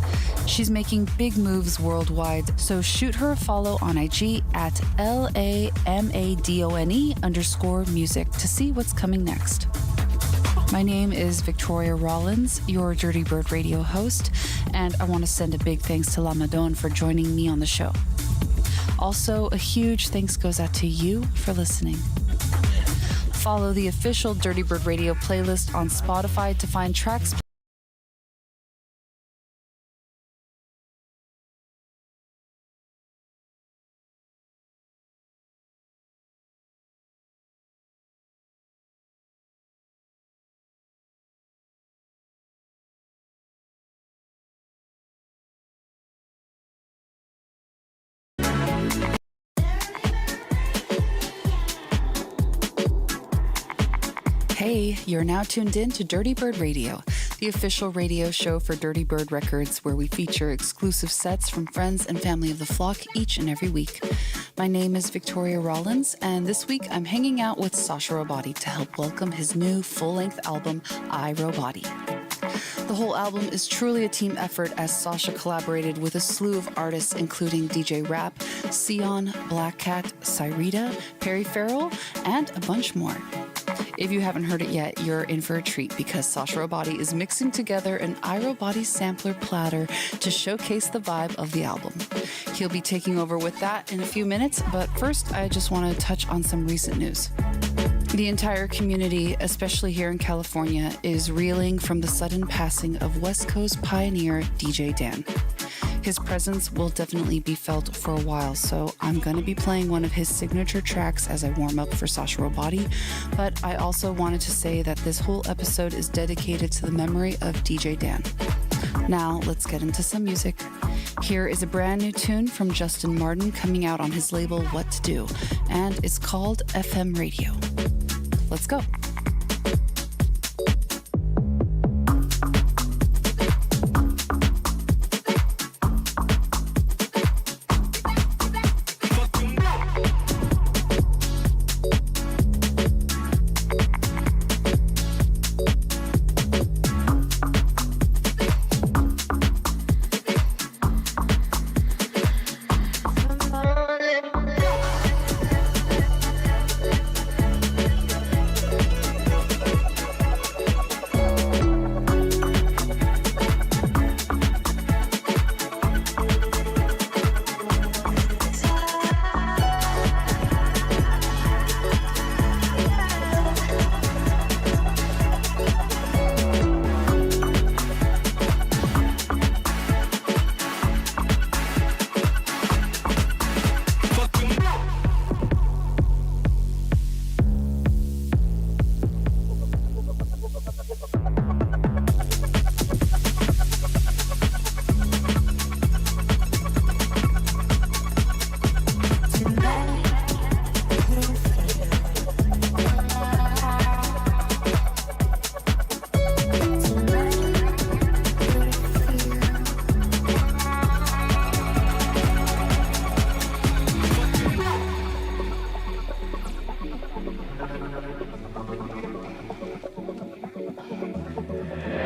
She's making big moves worldwide, so shoot her a follow on IG at LAMADONE_music to see what's coming next. My name is Victoria Rollins, your Dirty Bird Radio host, and I want to send a big thanks to La Madone for joining me on the show. Also, a huge thanks goes out to you for listening. Follow the official Dirty Bird Radio playlist on Spotify to find tracks. Hey, you're now tuned in to Dirty Bird Radio, the official radio show for Dirty Bird Records, where we feature exclusive sets from friends and family of the flock each and every week. My name is Victoria Rollins, and this week I'm hanging out with Sasha Robati to help welcome his new full-length album, I, Robati. The whole album is truly a team effort, as Sasha collaborated with a slew of artists including DJ Rap, Sion, Black Cat, Cyrita, Perry Farrell, and a bunch more. If you haven't heard it yet, you're in for a treat, because Sasha Robati is mixing together an iRobati sampler platter to showcase the vibe of the album. He'll be taking over with that in a few minutes, but first I just want to touch on some recent news. The entire community, especially here in California, is reeling from the sudden passing of West Coast pioneer DJ Dan. His presence will definitely be felt for a while, so I'm going to be playing one of his signature tracks as I warm up for Sasha Robati, but I also wanted to say that this whole episode is dedicated to the memory of DJ Dan. Now, let's get into some music. Here is a brand new tune from Justin Martin coming out on his label What to Do, and it's called FM Radio. Let's go.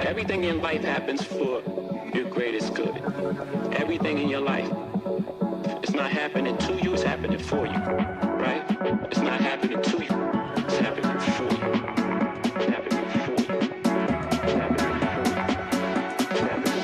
Everything in life happens for your greatest good. Everything in your life, it's not happening to you, it's happening for you, right? It's not happening to you, it's happening for you. It's happening for you. It's happening for you. It's happening for you.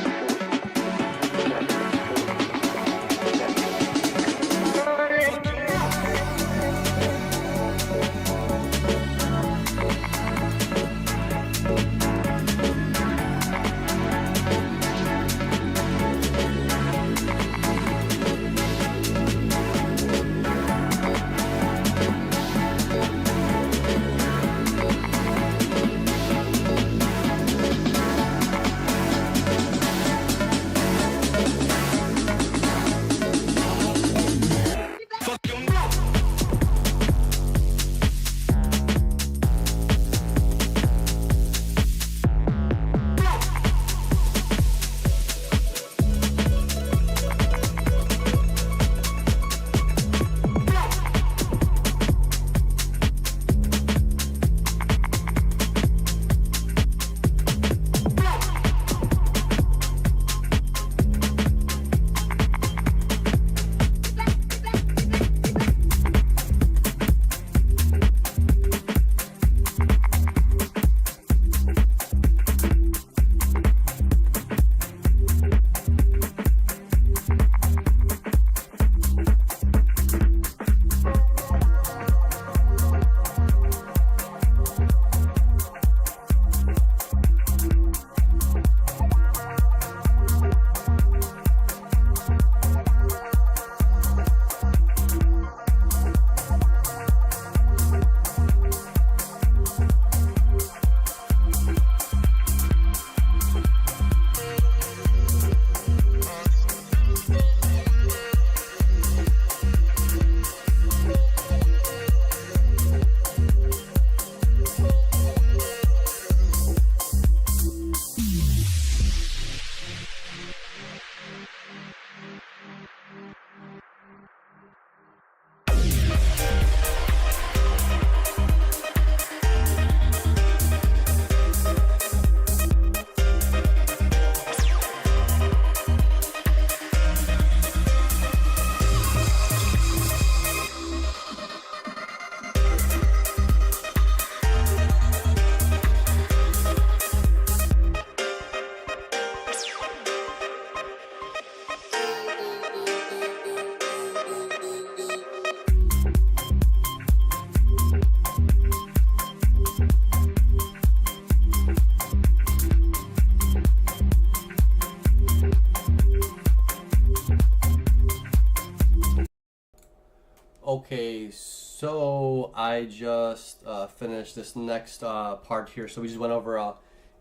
Okay, so I just finished this next part here. So we just went over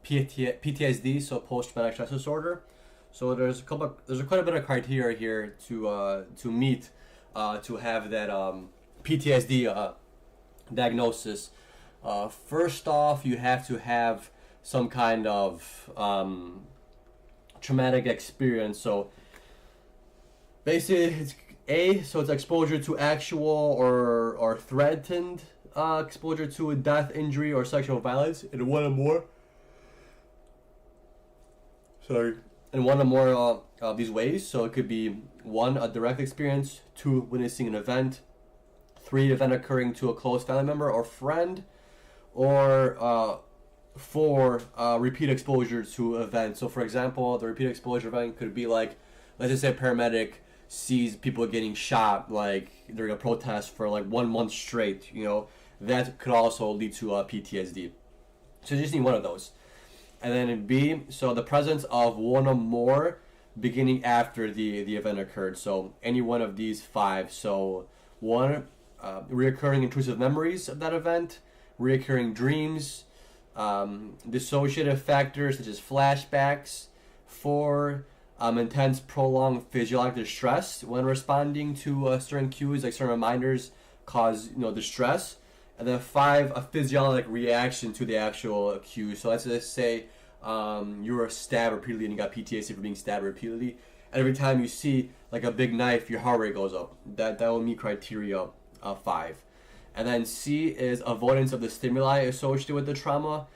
PTSD, so post-traumatic stress disorder. So there's quite a bit of criteria here to meet to have that PTSD diagnosis. First off, you have to have some kind of traumatic experience. So basically, it's exposure to actual or threatened exposure to a death, injury, or sexual violence in one or more. In one or more of these ways. So it could be 1, a direct experience; 2, witnessing an event; 3, event occurring to a close family member or friend; or 4, repeat exposure to events. So for example, the repeat exposure event could be like, let's just say a paramedic sees people getting shot like during a protest for like 1 month straight, that could also lead to PTSD. So you just need one of those. And then in B, so the presence of 1 or more beginning after the event occurred. So any one of these 5. So 1, reoccurring intrusive memories of that event; reoccurring dreams; dissociative factors such as flashbacks; 4, intense prolonged physiologic distress when responding to certain cues, like certain reminders cause distress; and then 5, a physiologic reaction to the actual cue. So let's just say you were stabbed repeatedly and you got PTSD for being stabbed repeatedly, and every time you see like a big knife, your heart rate goes up. That will meet criteria 5. And then C is avoidance of the stimuli associated with the trauma.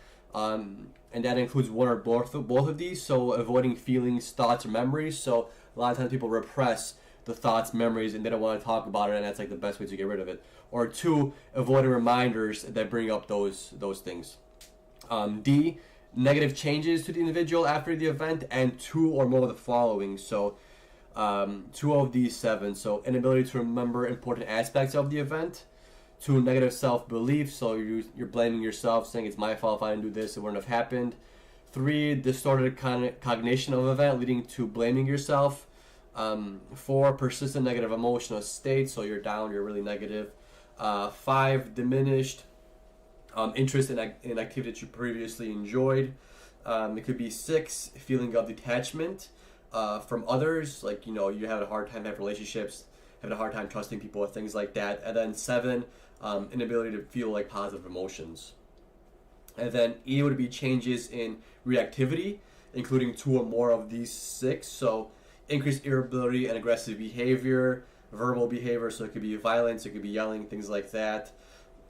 And that includes 1 or both of these. So avoiding feelings, thoughts, or memories. So a lot of times people repress the thoughts, memories, and they don't want to talk about it, and that's like the best way to get rid of it. Or 2, avoiding reminders that bring up those things. D, negative changes to the individual after the event, and 2 or more of the following. So 2 of these 7. So inability to remember important aspects of the event. 2, negative self-belief, so you're blaming yourself, saying it's my fault if I didn't do this, it wouldn't have happened. 3, distorted cognition of event, leading to blaming yourself. 4, persistent negative emotional state, so you're down, you're really negative. 5, diminished interest in activity that you previously enjoyed. It could be 6, feeling of detachment from others, like you have a hard time having relationships, having a hard time trusting people, things like that. And then 7, inability to feel like positive emotions. And then E would be changes in reactivity, including 2 or more of these 6. So increased irritability and aggressive behavior, verbal behavior, so it could be violence, it could be yelling, things like that.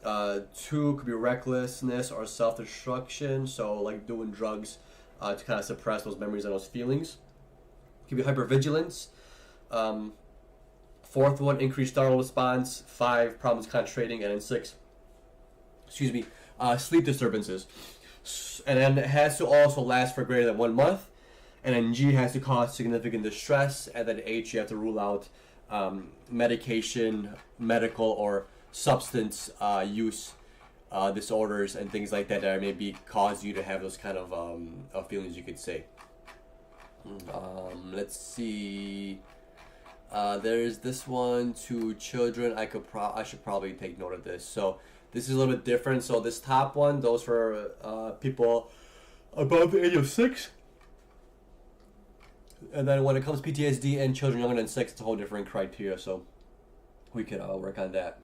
2 could be recklessness or self-destruction, so like doing drugs to kind of suppress those memories and those feelings. It could be hypervigilance. 4th one, increased startle response. 5, problems concentrating. And then 6, sleep disturbances. And then it has to also last for greater than 1 month. And then G has to cause significant distress. And then H, you have to rule out medication, medical, or substance use disorders and things like that maybe cause you to have those kind of feelings, you could say. Let's see. There's this one to children. I should probably take note of this. So this is a little bit different. So this top one, those for people above the age of 6. And then when it comes to PTSD and children younger than 6, it's a whole different criteria. So we could work on that.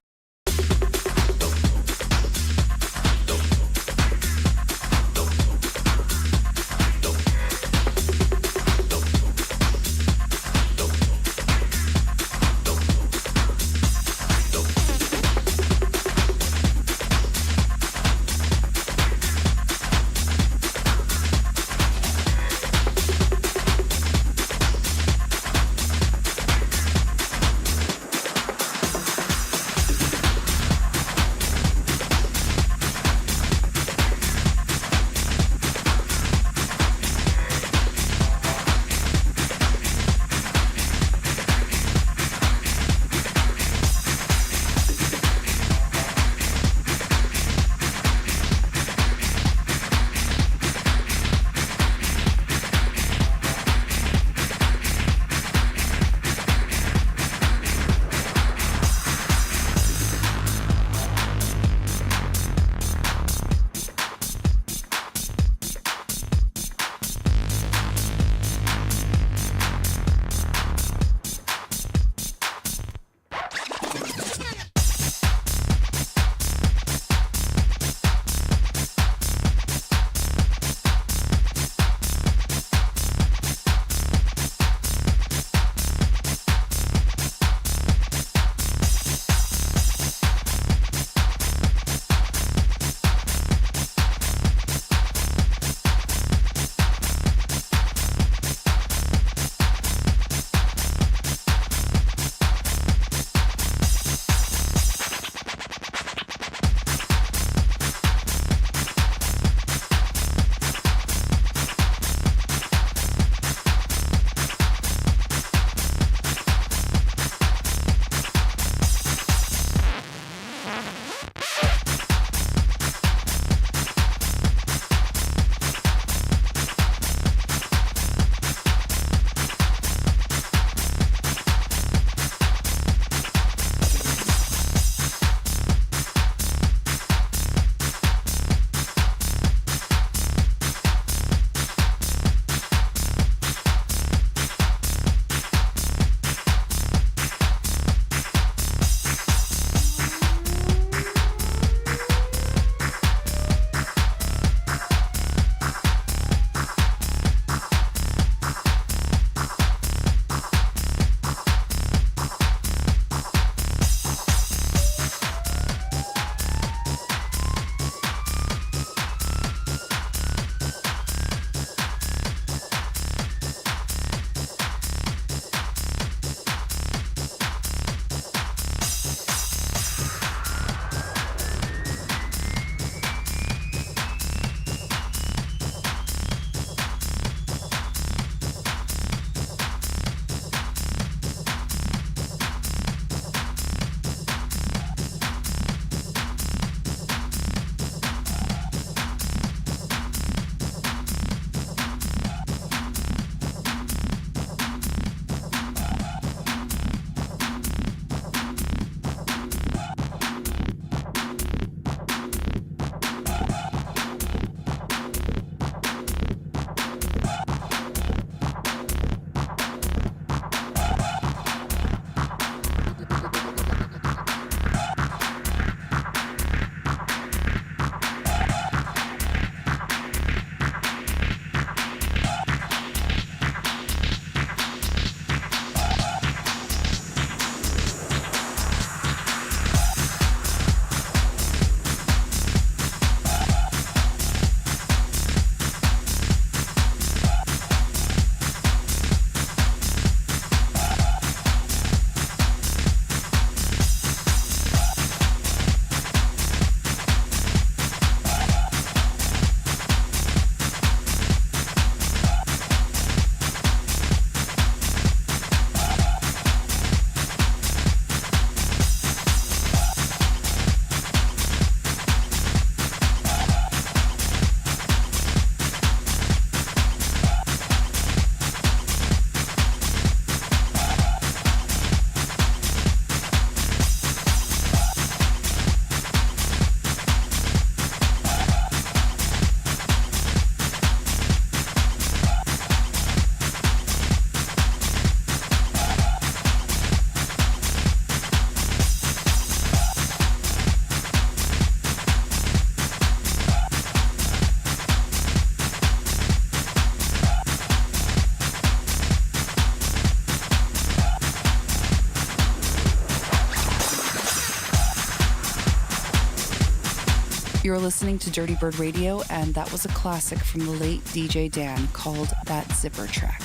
You're listening to Dirty Bird Radio, and that was a classic from the late DJ Dan called That Zipper Track.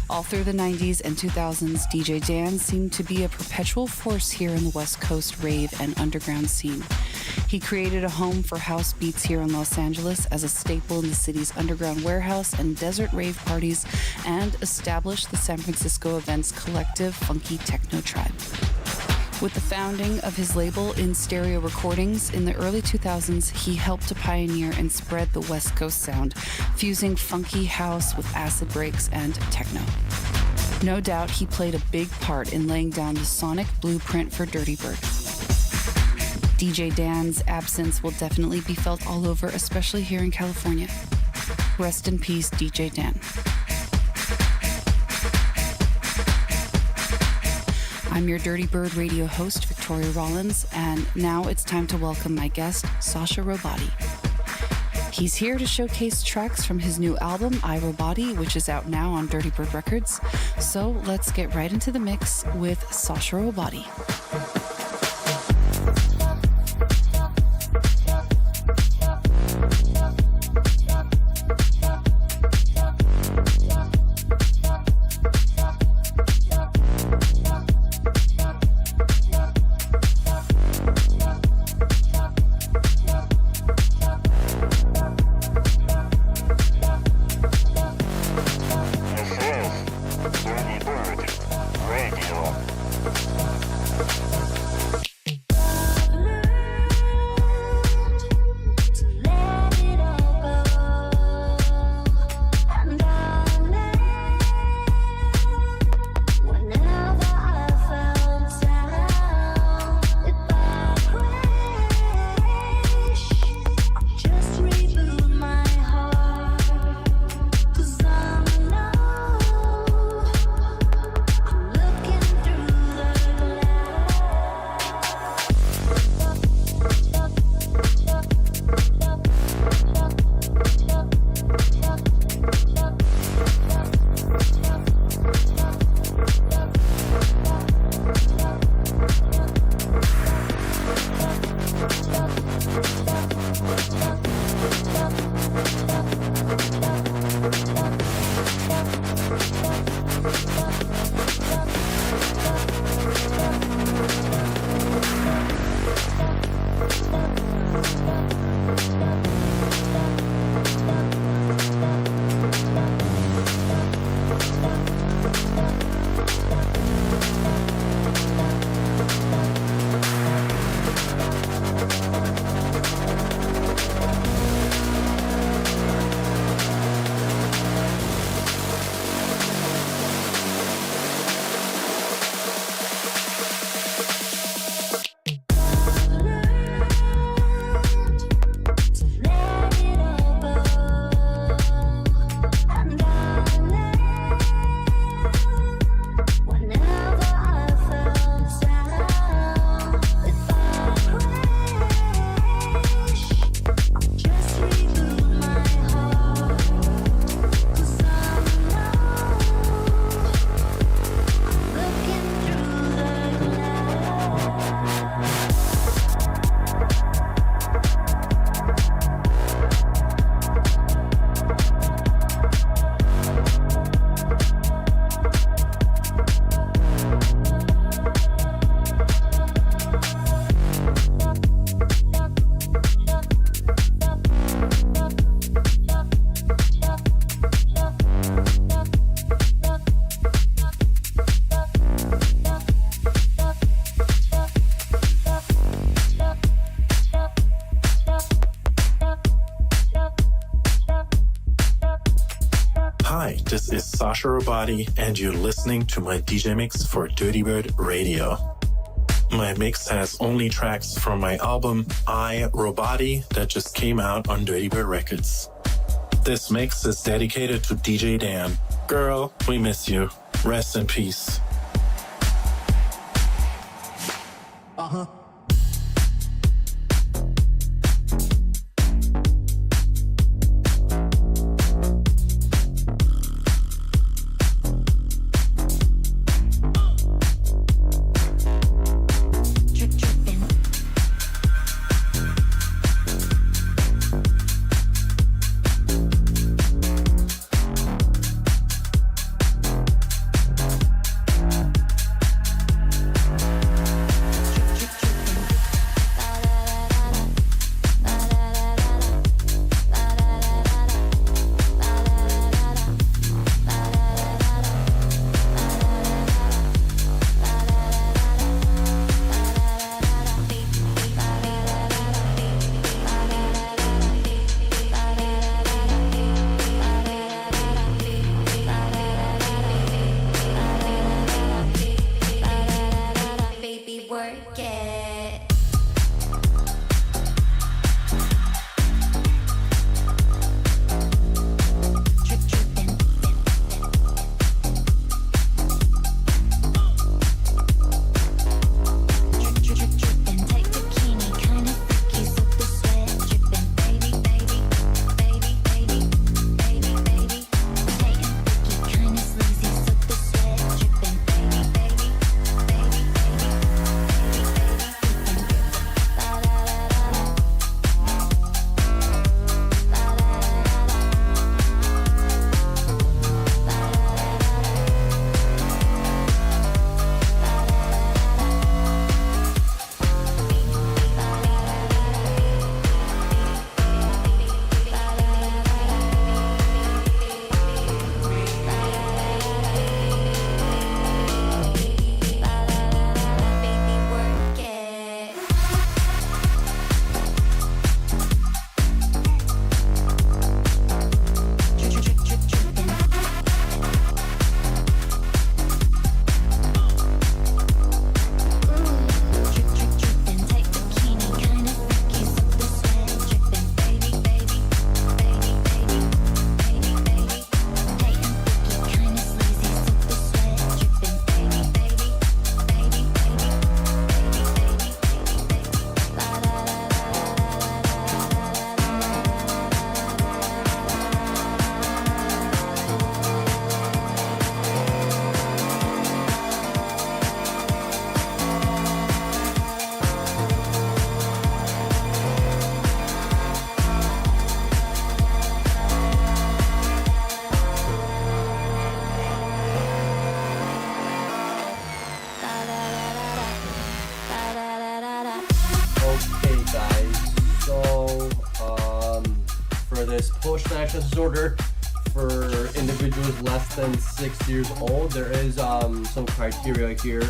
All through the 90s and 2000s, DJ Dan seemed to be a perpetual force here in the West Coast rave and underground scene. He created a home for house beats here in Los Angeles as a staple in the city's underground warehouse and desert rave parties, and established the San Francisco Events collective funky techno tribe. With the founding of his label In Stereo Recordings in the early 2000s, he helped to pioneer and spread the West Coast sound, fusing funky house with acid breaks and techno. No doubt he played a big part in laying down the sonic blueprint for Dirty Bird. DJ Dan's absence will definitely be felt all over, especially here in California. Rest in peace, DJ Dan. I'm your Dirty Bird Radio host, Victoria Rollins, and now it's time to welcome my guest, Sasha Robati. He's here to showcase tracks from his new album, I Robati, which is out now on Dirty Bird Records. So let's get right into the mix with Sasha Robati. This is Sasha Robati, and you're listening to my DJ mix for Dirty Bird Radio. My mix has only tracks from my album I Robati that just came out on Dirty Bird Records. This mix is dedicated to DJ Dan. Girl, we miss you. Rest in peace. Uh-huh. for this post-traumatic stress disorder for individuals less than 6 years old. There is some criteria here.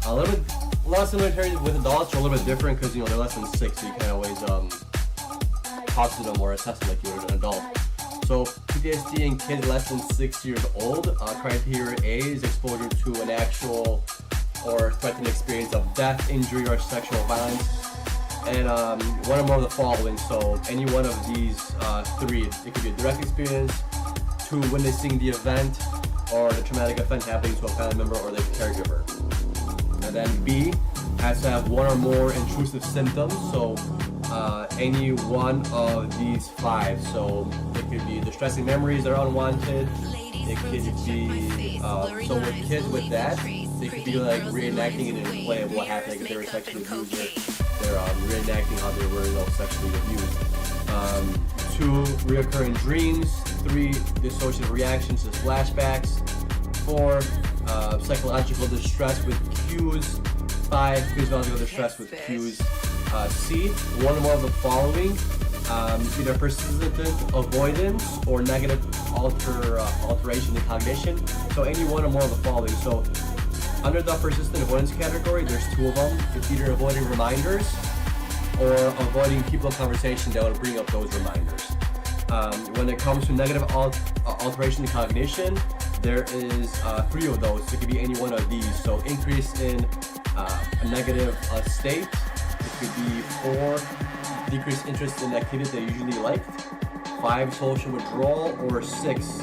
A little bit less similarity with adults, are a little bit different because they're less than 6, so you can't always talk to them or assess them like you would an adult. So PTSD in kids less than 6 years old, criteria A is exposure to an actual or threatening experience of death, injury, or sexual violence. And one or more of the following. So any one of these 3, it could be a direct experience, 2, witnessing the event or the traumatic event happening to a family member or their caregiver. And then B has to have one or more intrusive symptoms. So any one of these 5. So it could be distressing memories that are unwanted. It could be so with kids with that, they could be like reenacting it in play of what happened if they were sexually abused. They're reenacting how they were sexually abused. 2, reoccurring dreams. 3, dissociative reactions to flashbacks. 4, psychological distress with cues. 5, physiological distress with cues. C, one or more of the following. Either persistent avoidance or negative alteration in cognition. So any one or more of the following. So under the persistent avoidance category, there's 2 of them. It's either avoiding reminders or avoiding people in conversation that would bring up those reminders. When it comes to negative alteration in cognition, there is 3 of those. So it could be any one of these. So increase in a negative state. It could be 4, decreased interest in activities they usually liked. 5, social withdrawal. Or 6,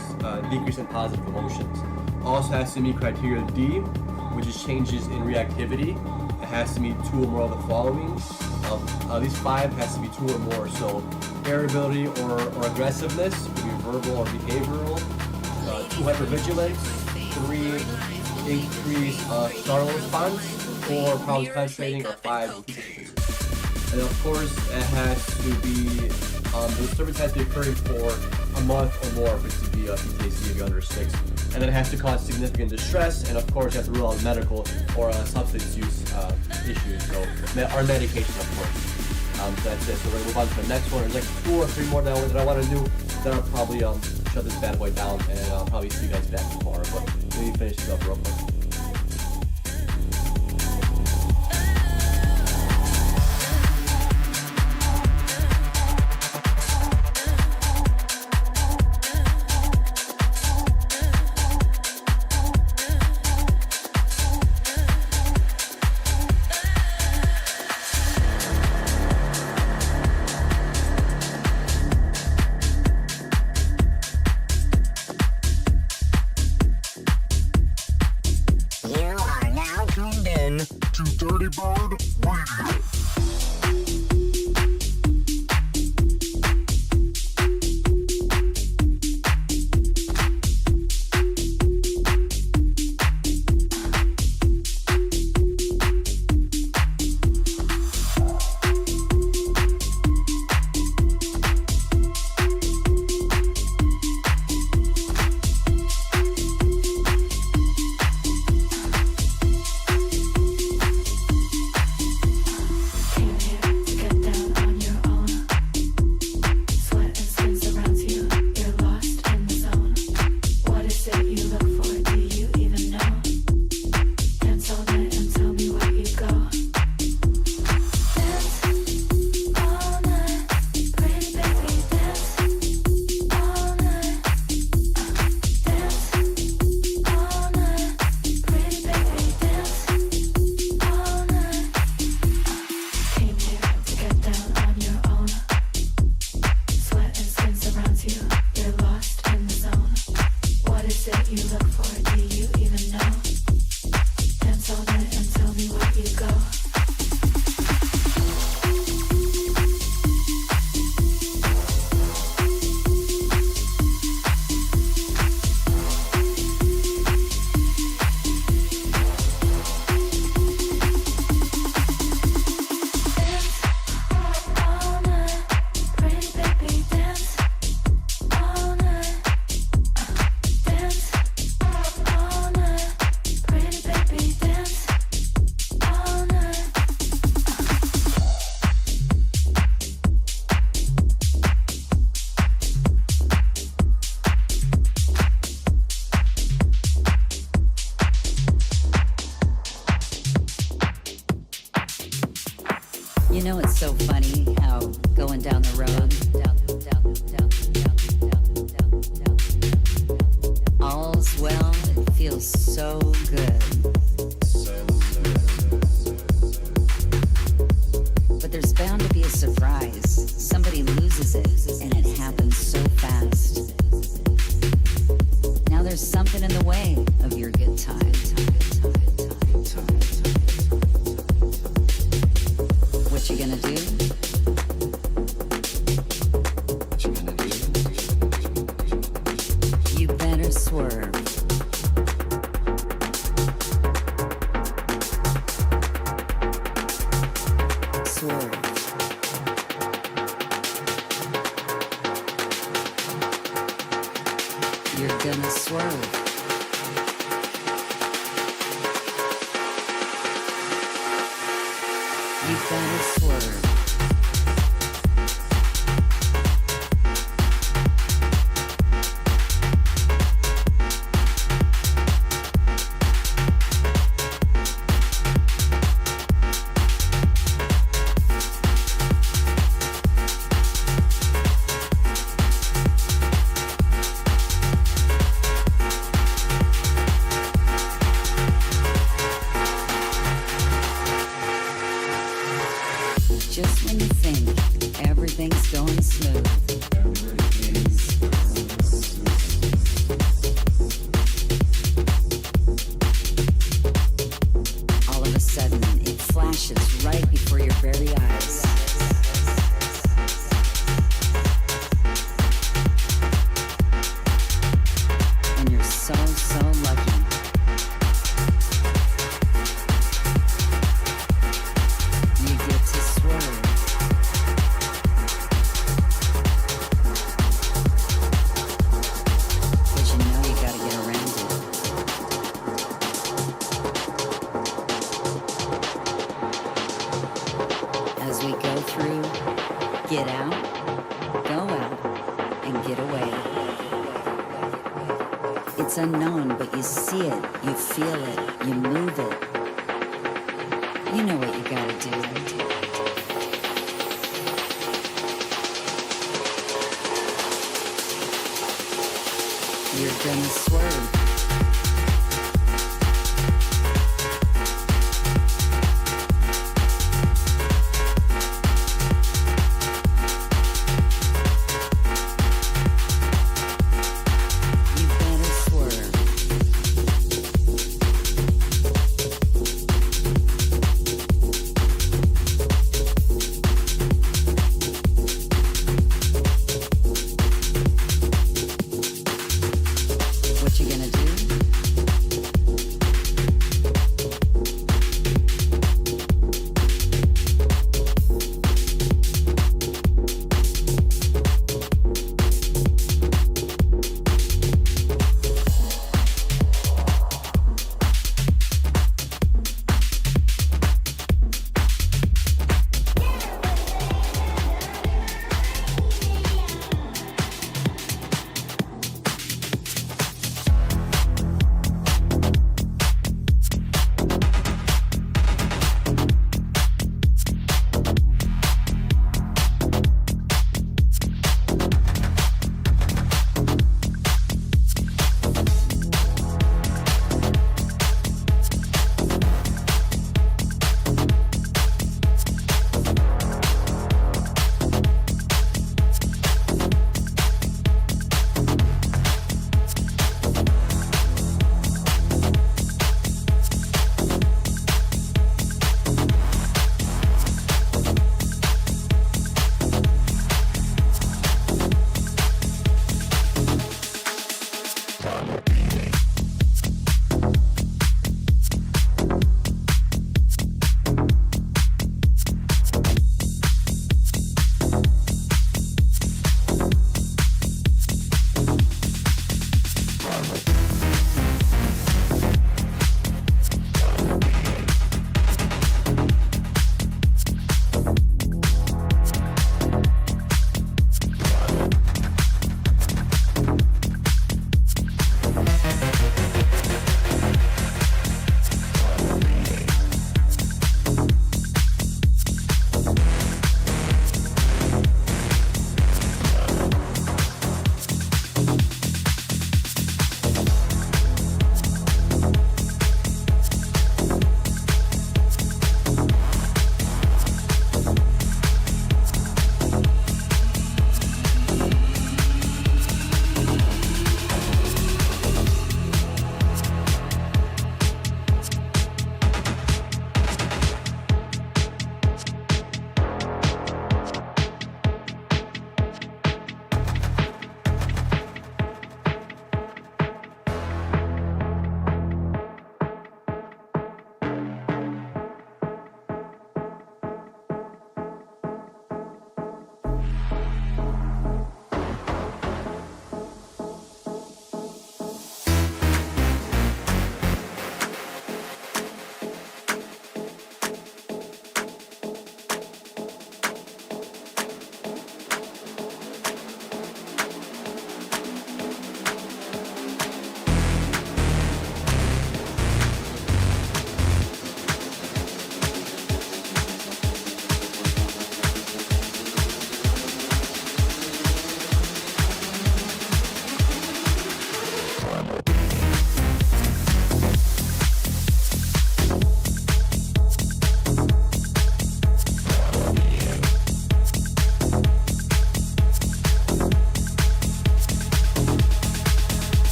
decrease in positive emotions. Also has to meet criteria D, which is changes in reactivity. It has to meet 2 or more of the following. At least 5 has to be 2 or more. So irritability or aggressiveness, could be verbal or behavioral. 2, hypervigilance. 3, increased startle response. 4, problems concentrating. Or 5, and of course it has to be the disturbance has to be occurring for a month or more for it to be a PTSD if you're under 6. And then it has to cause significant distress, and of course you have to rule out medical or substance use issues, so or medication, of course. So that's it. So we're gonna move on to the next one. There's like 2 or 3 more that I want to do. Then I'll probably shut this bad boy down, and I'll probably see you guys back tomorrow. But let me finish this up real quick. You know, it's so funny how going down the road, all's well, it feels so good. But there's bound to be a surprise. Somebody loses it, and it happens so fast. Now there's something in the way of your good time. What you gonna do? You better swerve. Swerve. You're gonna swerve. You better swerve. Just when you think everything's going smooth, all of a sudden it flashes right before your very eyes. And you're so lucky. You get to swerve. But you know you gotta get around it. As we go through, get out, go out, and get away. It's unknown, but you see it, you feel it, you move it. You know what you gotta do. You're gonna swerve. You better swerve. What you gonna do?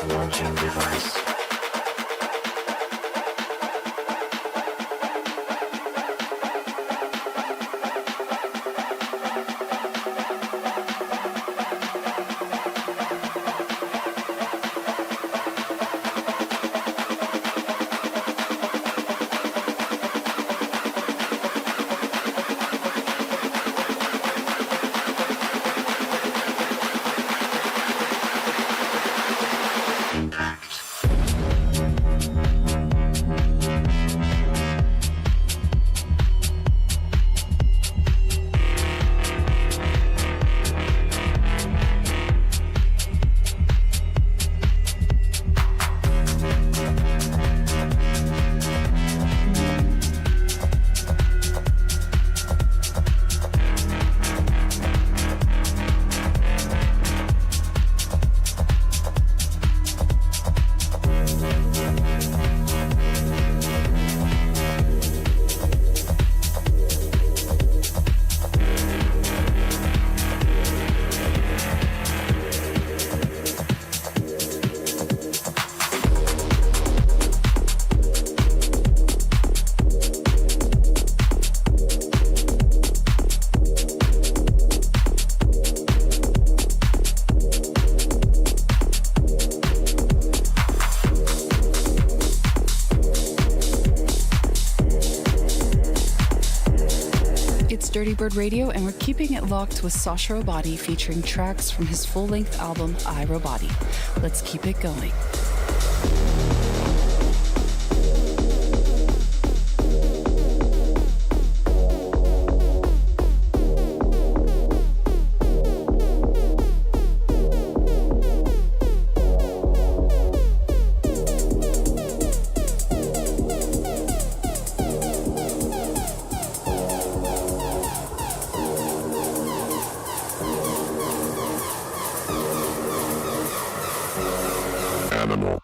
launching device. Dirty Bird Radio, and we're keeping it locked with Sasha Robati, featuring tracks from his full-length album, I, Robati. Let's keep it going. Animal.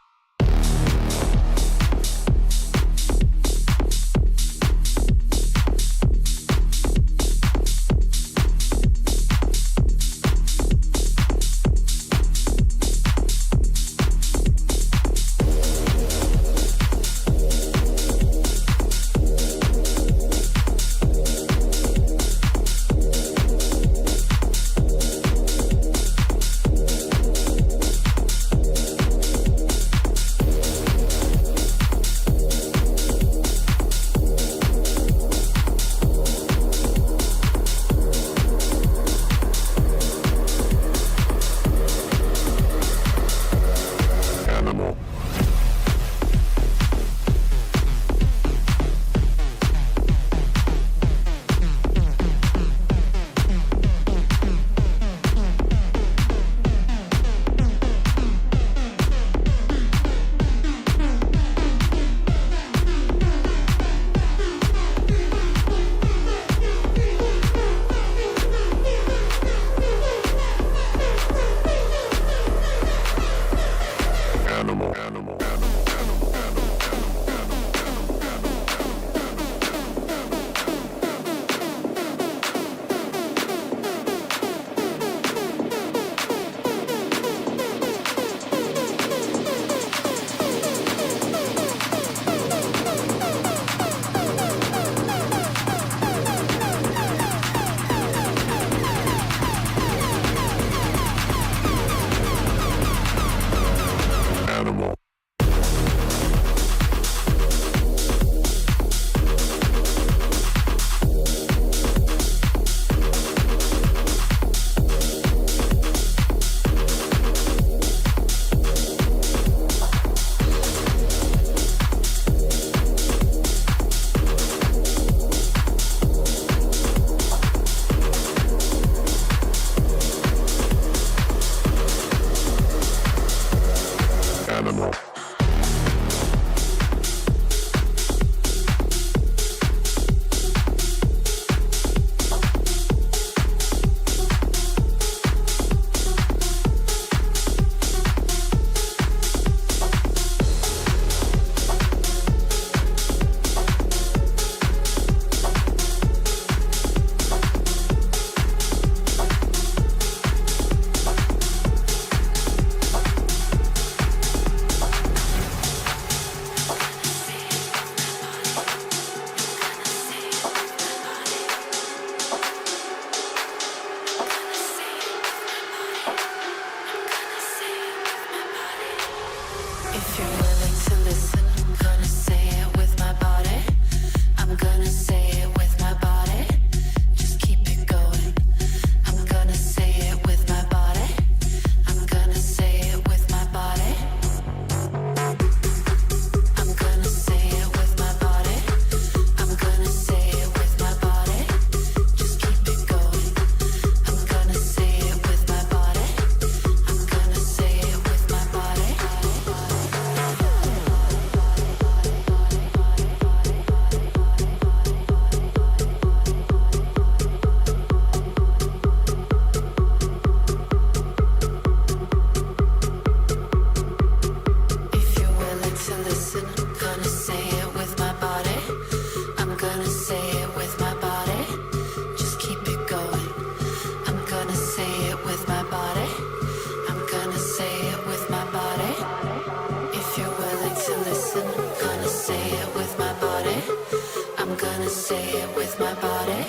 say it with my body.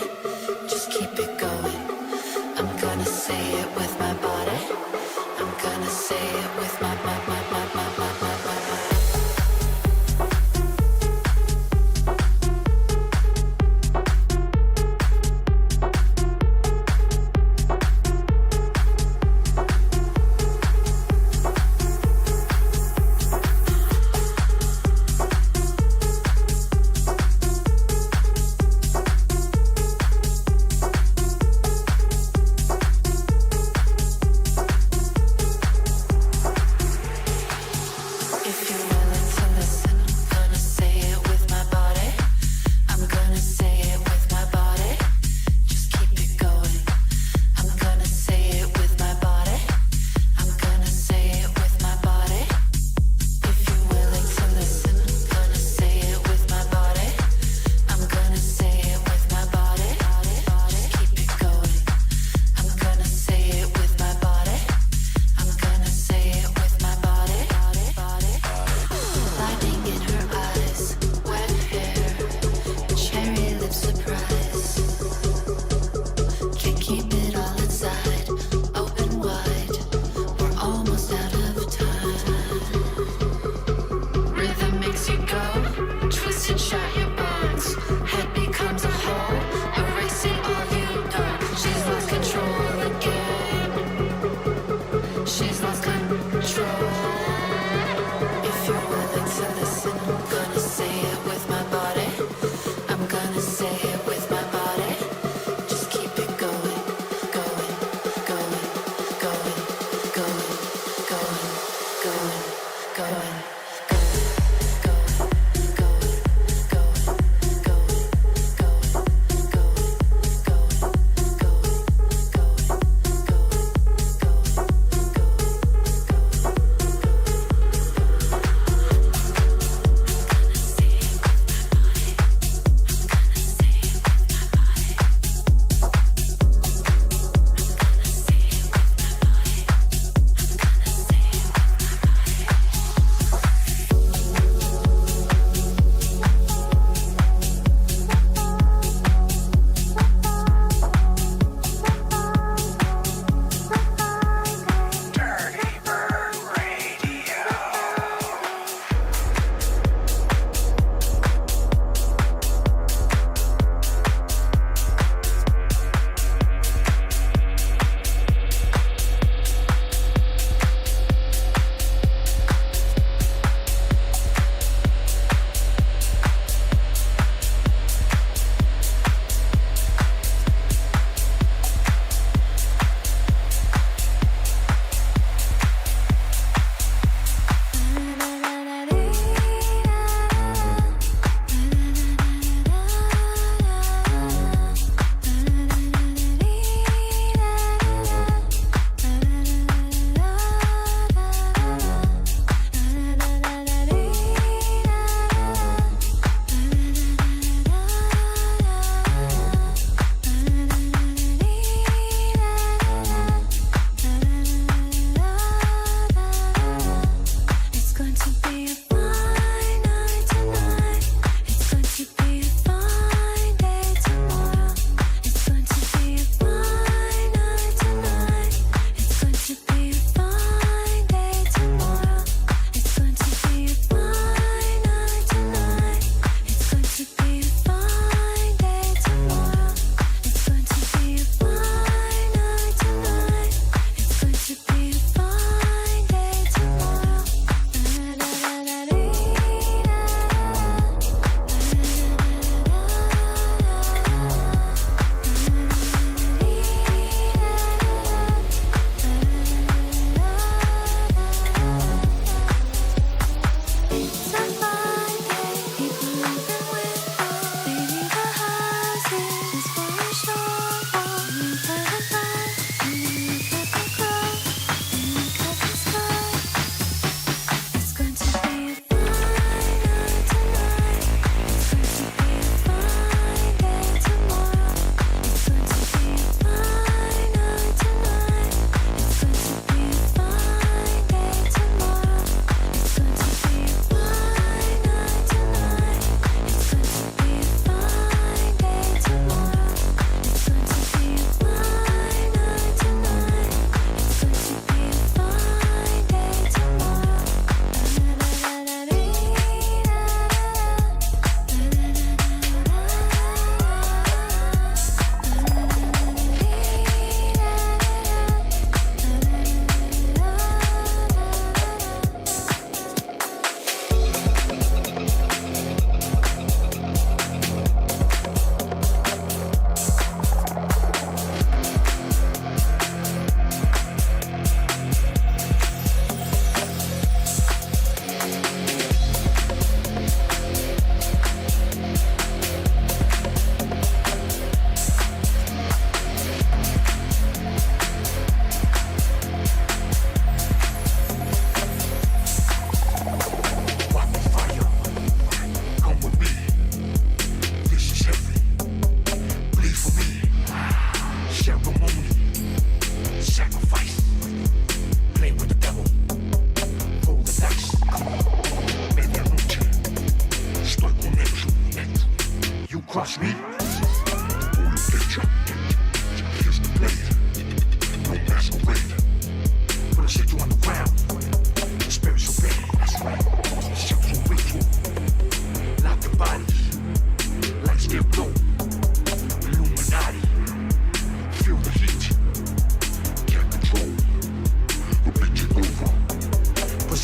Just keep it going. I'm gonna say it with my body. I'm gonna say it with my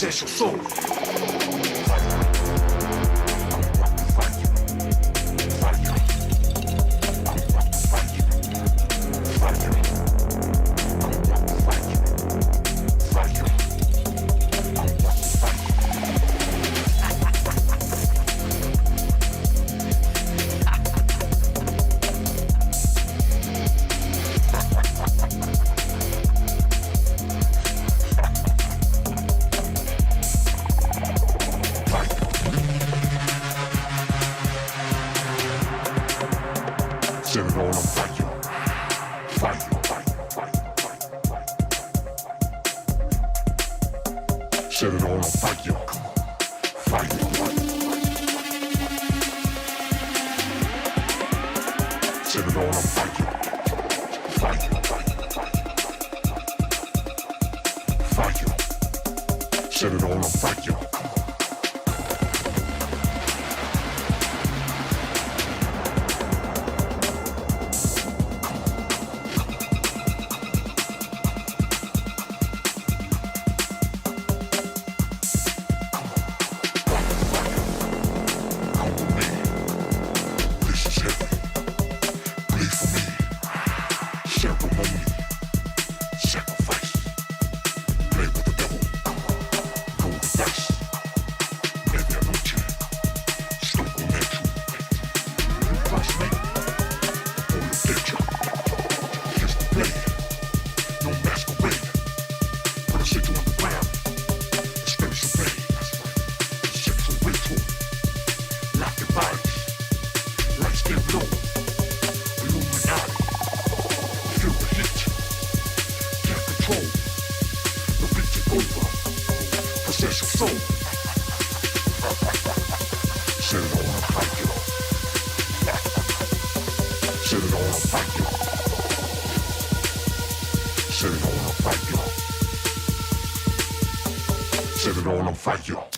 possess your soul. Set it on fire. Fire. Set it on fire. Fire. Set it on fire. Fire. Fire. Set it on fire. Set it on fire.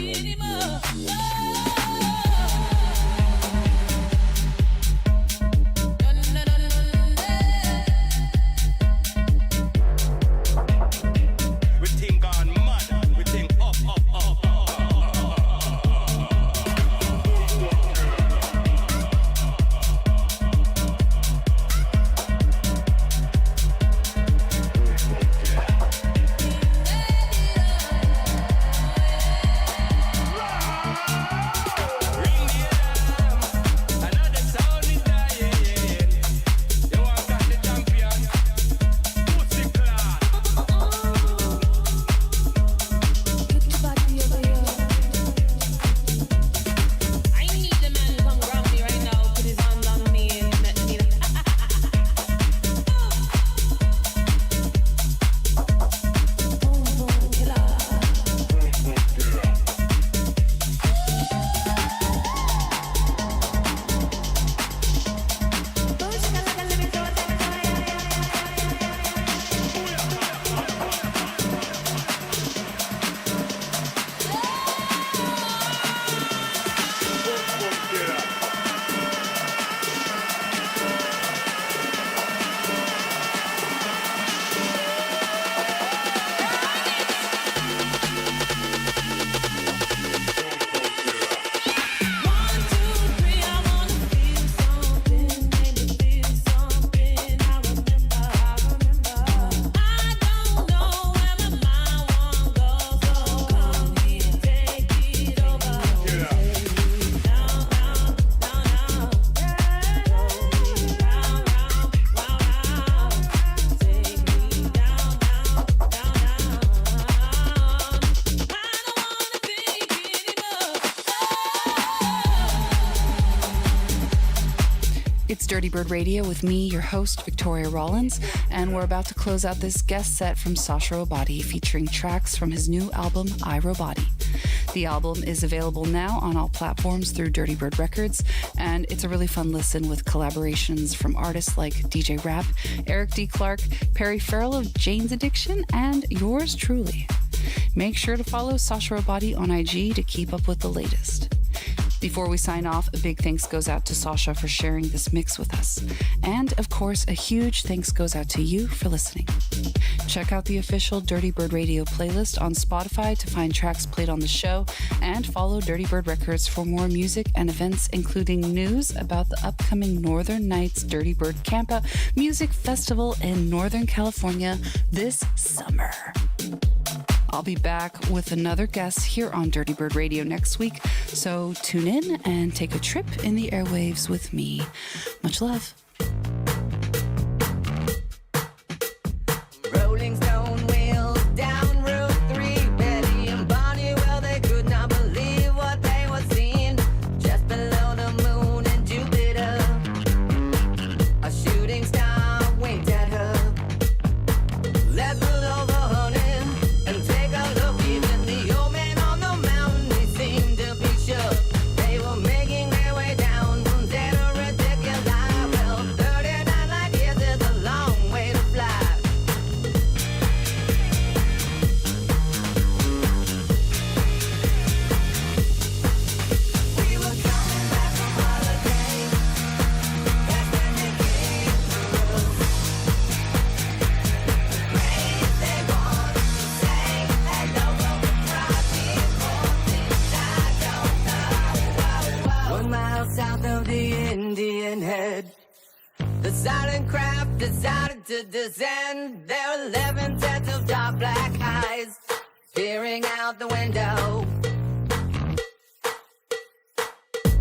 Anymore. Dirty Bird Radio with me, your host, Victoria Rollins, and we're about to close out this guest set from Sasha Robati featuring tracks from his new album, I, Robati. The album is available now on all platforms through Dirty Bird Records, and it's a really fun listen with collaborations from artists like DJ Rap, Eric D. Clark, Perry Farrell of Jane's Addiction, and yours truly. Make sure to follow Sasha Robati on IG to keep up with the latest. Before we sign off, a big thanks goes out to Sasha for sharing this mix with us. And, of course, a huge thanks goes out to you for listening. Check out the official Dirty Bird Radio playlist on Spotify to find tracks played on the show, and follow Dirty Bird Records for more music and events, including news about the upcoming Northern Nights Dirty Bird Campa Music Festival in Northern California this summer. I'll be back with another guest here on Dirty Bird Radio next week, so tune in and take a trip in the airwaves with me. Much love. Rolling Stone wheels down Route 3. Betty and Bonnie, well, they could not believe what they were seeing just below the moon and Jupiter. A shooting star winked at her. Let's pull over, honey, and take a look. Even the old man on the mountain, he seemed to be sure they were making their way down from Zeta Reticuli. Well, 39 light years is a long way to fly. We were coming back from holiday. That's when they came for us. Rain, they want to say hello from across the ocean. I don't know. 1 mile south of the Indian Head, the silent craft decided to descend. There were 11 sets of dark black eyes peering out the window.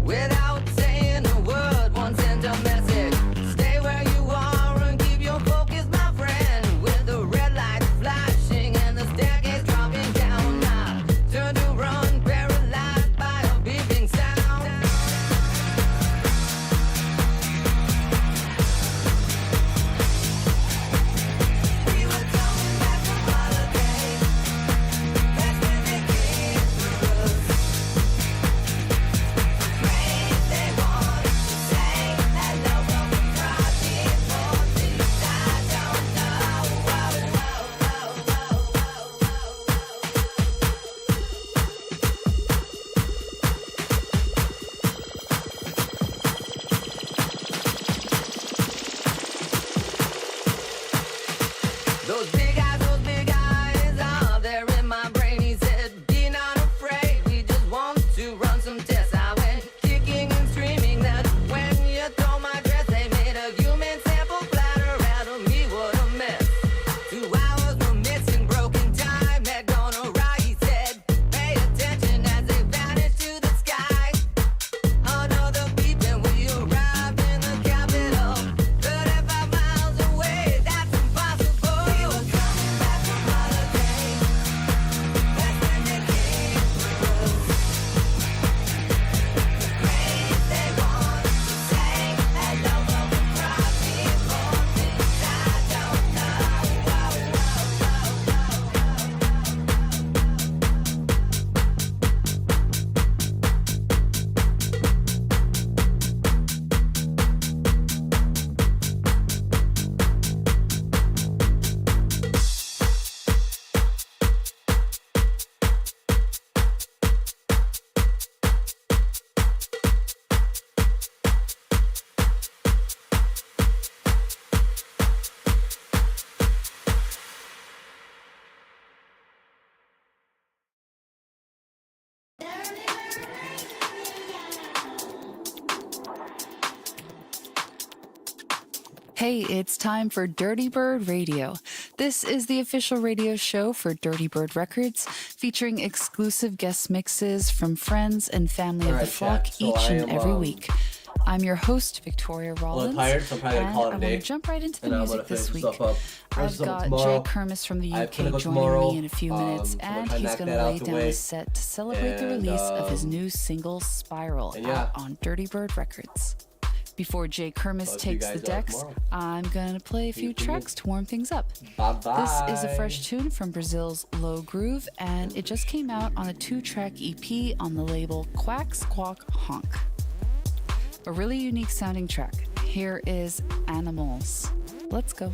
Without saying a word, one sent a message. Stay where you are and keep your focus, my friend. With the red lights flashing and the staircase dropping down, I turned to run, paralyzed by a beeping sound. We were coming back from holiday. That's when they came for us. Rain, they want to say hello from across the ocean. I don't know. Those big eyes are there in my brain. He said, be not afraid, we just want to run some tests. I went kicking and screaming that when you throw my dress, they made a human sample platter out of me. What a mess. 2 hours were missing, broken time had gone awry. He said, pay attention as they vanished to the sky. Another beep and we arrived in the capital. 35 miles away, that's impossible. We were coming back from holiday. That's when they came for us. Rain, they want to say hello from across the ocean. I don't know. Hey, it's time for Dirty Bird Radio. This is the official radio show for Dirty Bird Records, featuring exclusive guest mixes from friends and family of the Alright, flock chat. So each I and am, every week. I'm your host, Victoria Rollins, tired, so I'm probably gonna and call it a I want day. to jump right into the And I'm music gonna finish this week. stuff up. I've Finish got tomorrow. Jay Kermis from the I UK clinical joining tomorrow. me in a few minutes, So and we'll he's knock going that to out lay the down way. a set to celebrate the And, release of his new single, Spiral, and yeah. out on Dirty Bird Records. Before Jay Kermis takes the decks, I'm going to play a few tracks to warm things up. Bye-bye. This is a fresh tune from Brazil's Low Groove, and it just came out on a 2-track EP on the label Quack Squawk Honk. A really unique sounding track. Here is Animals. Let's go.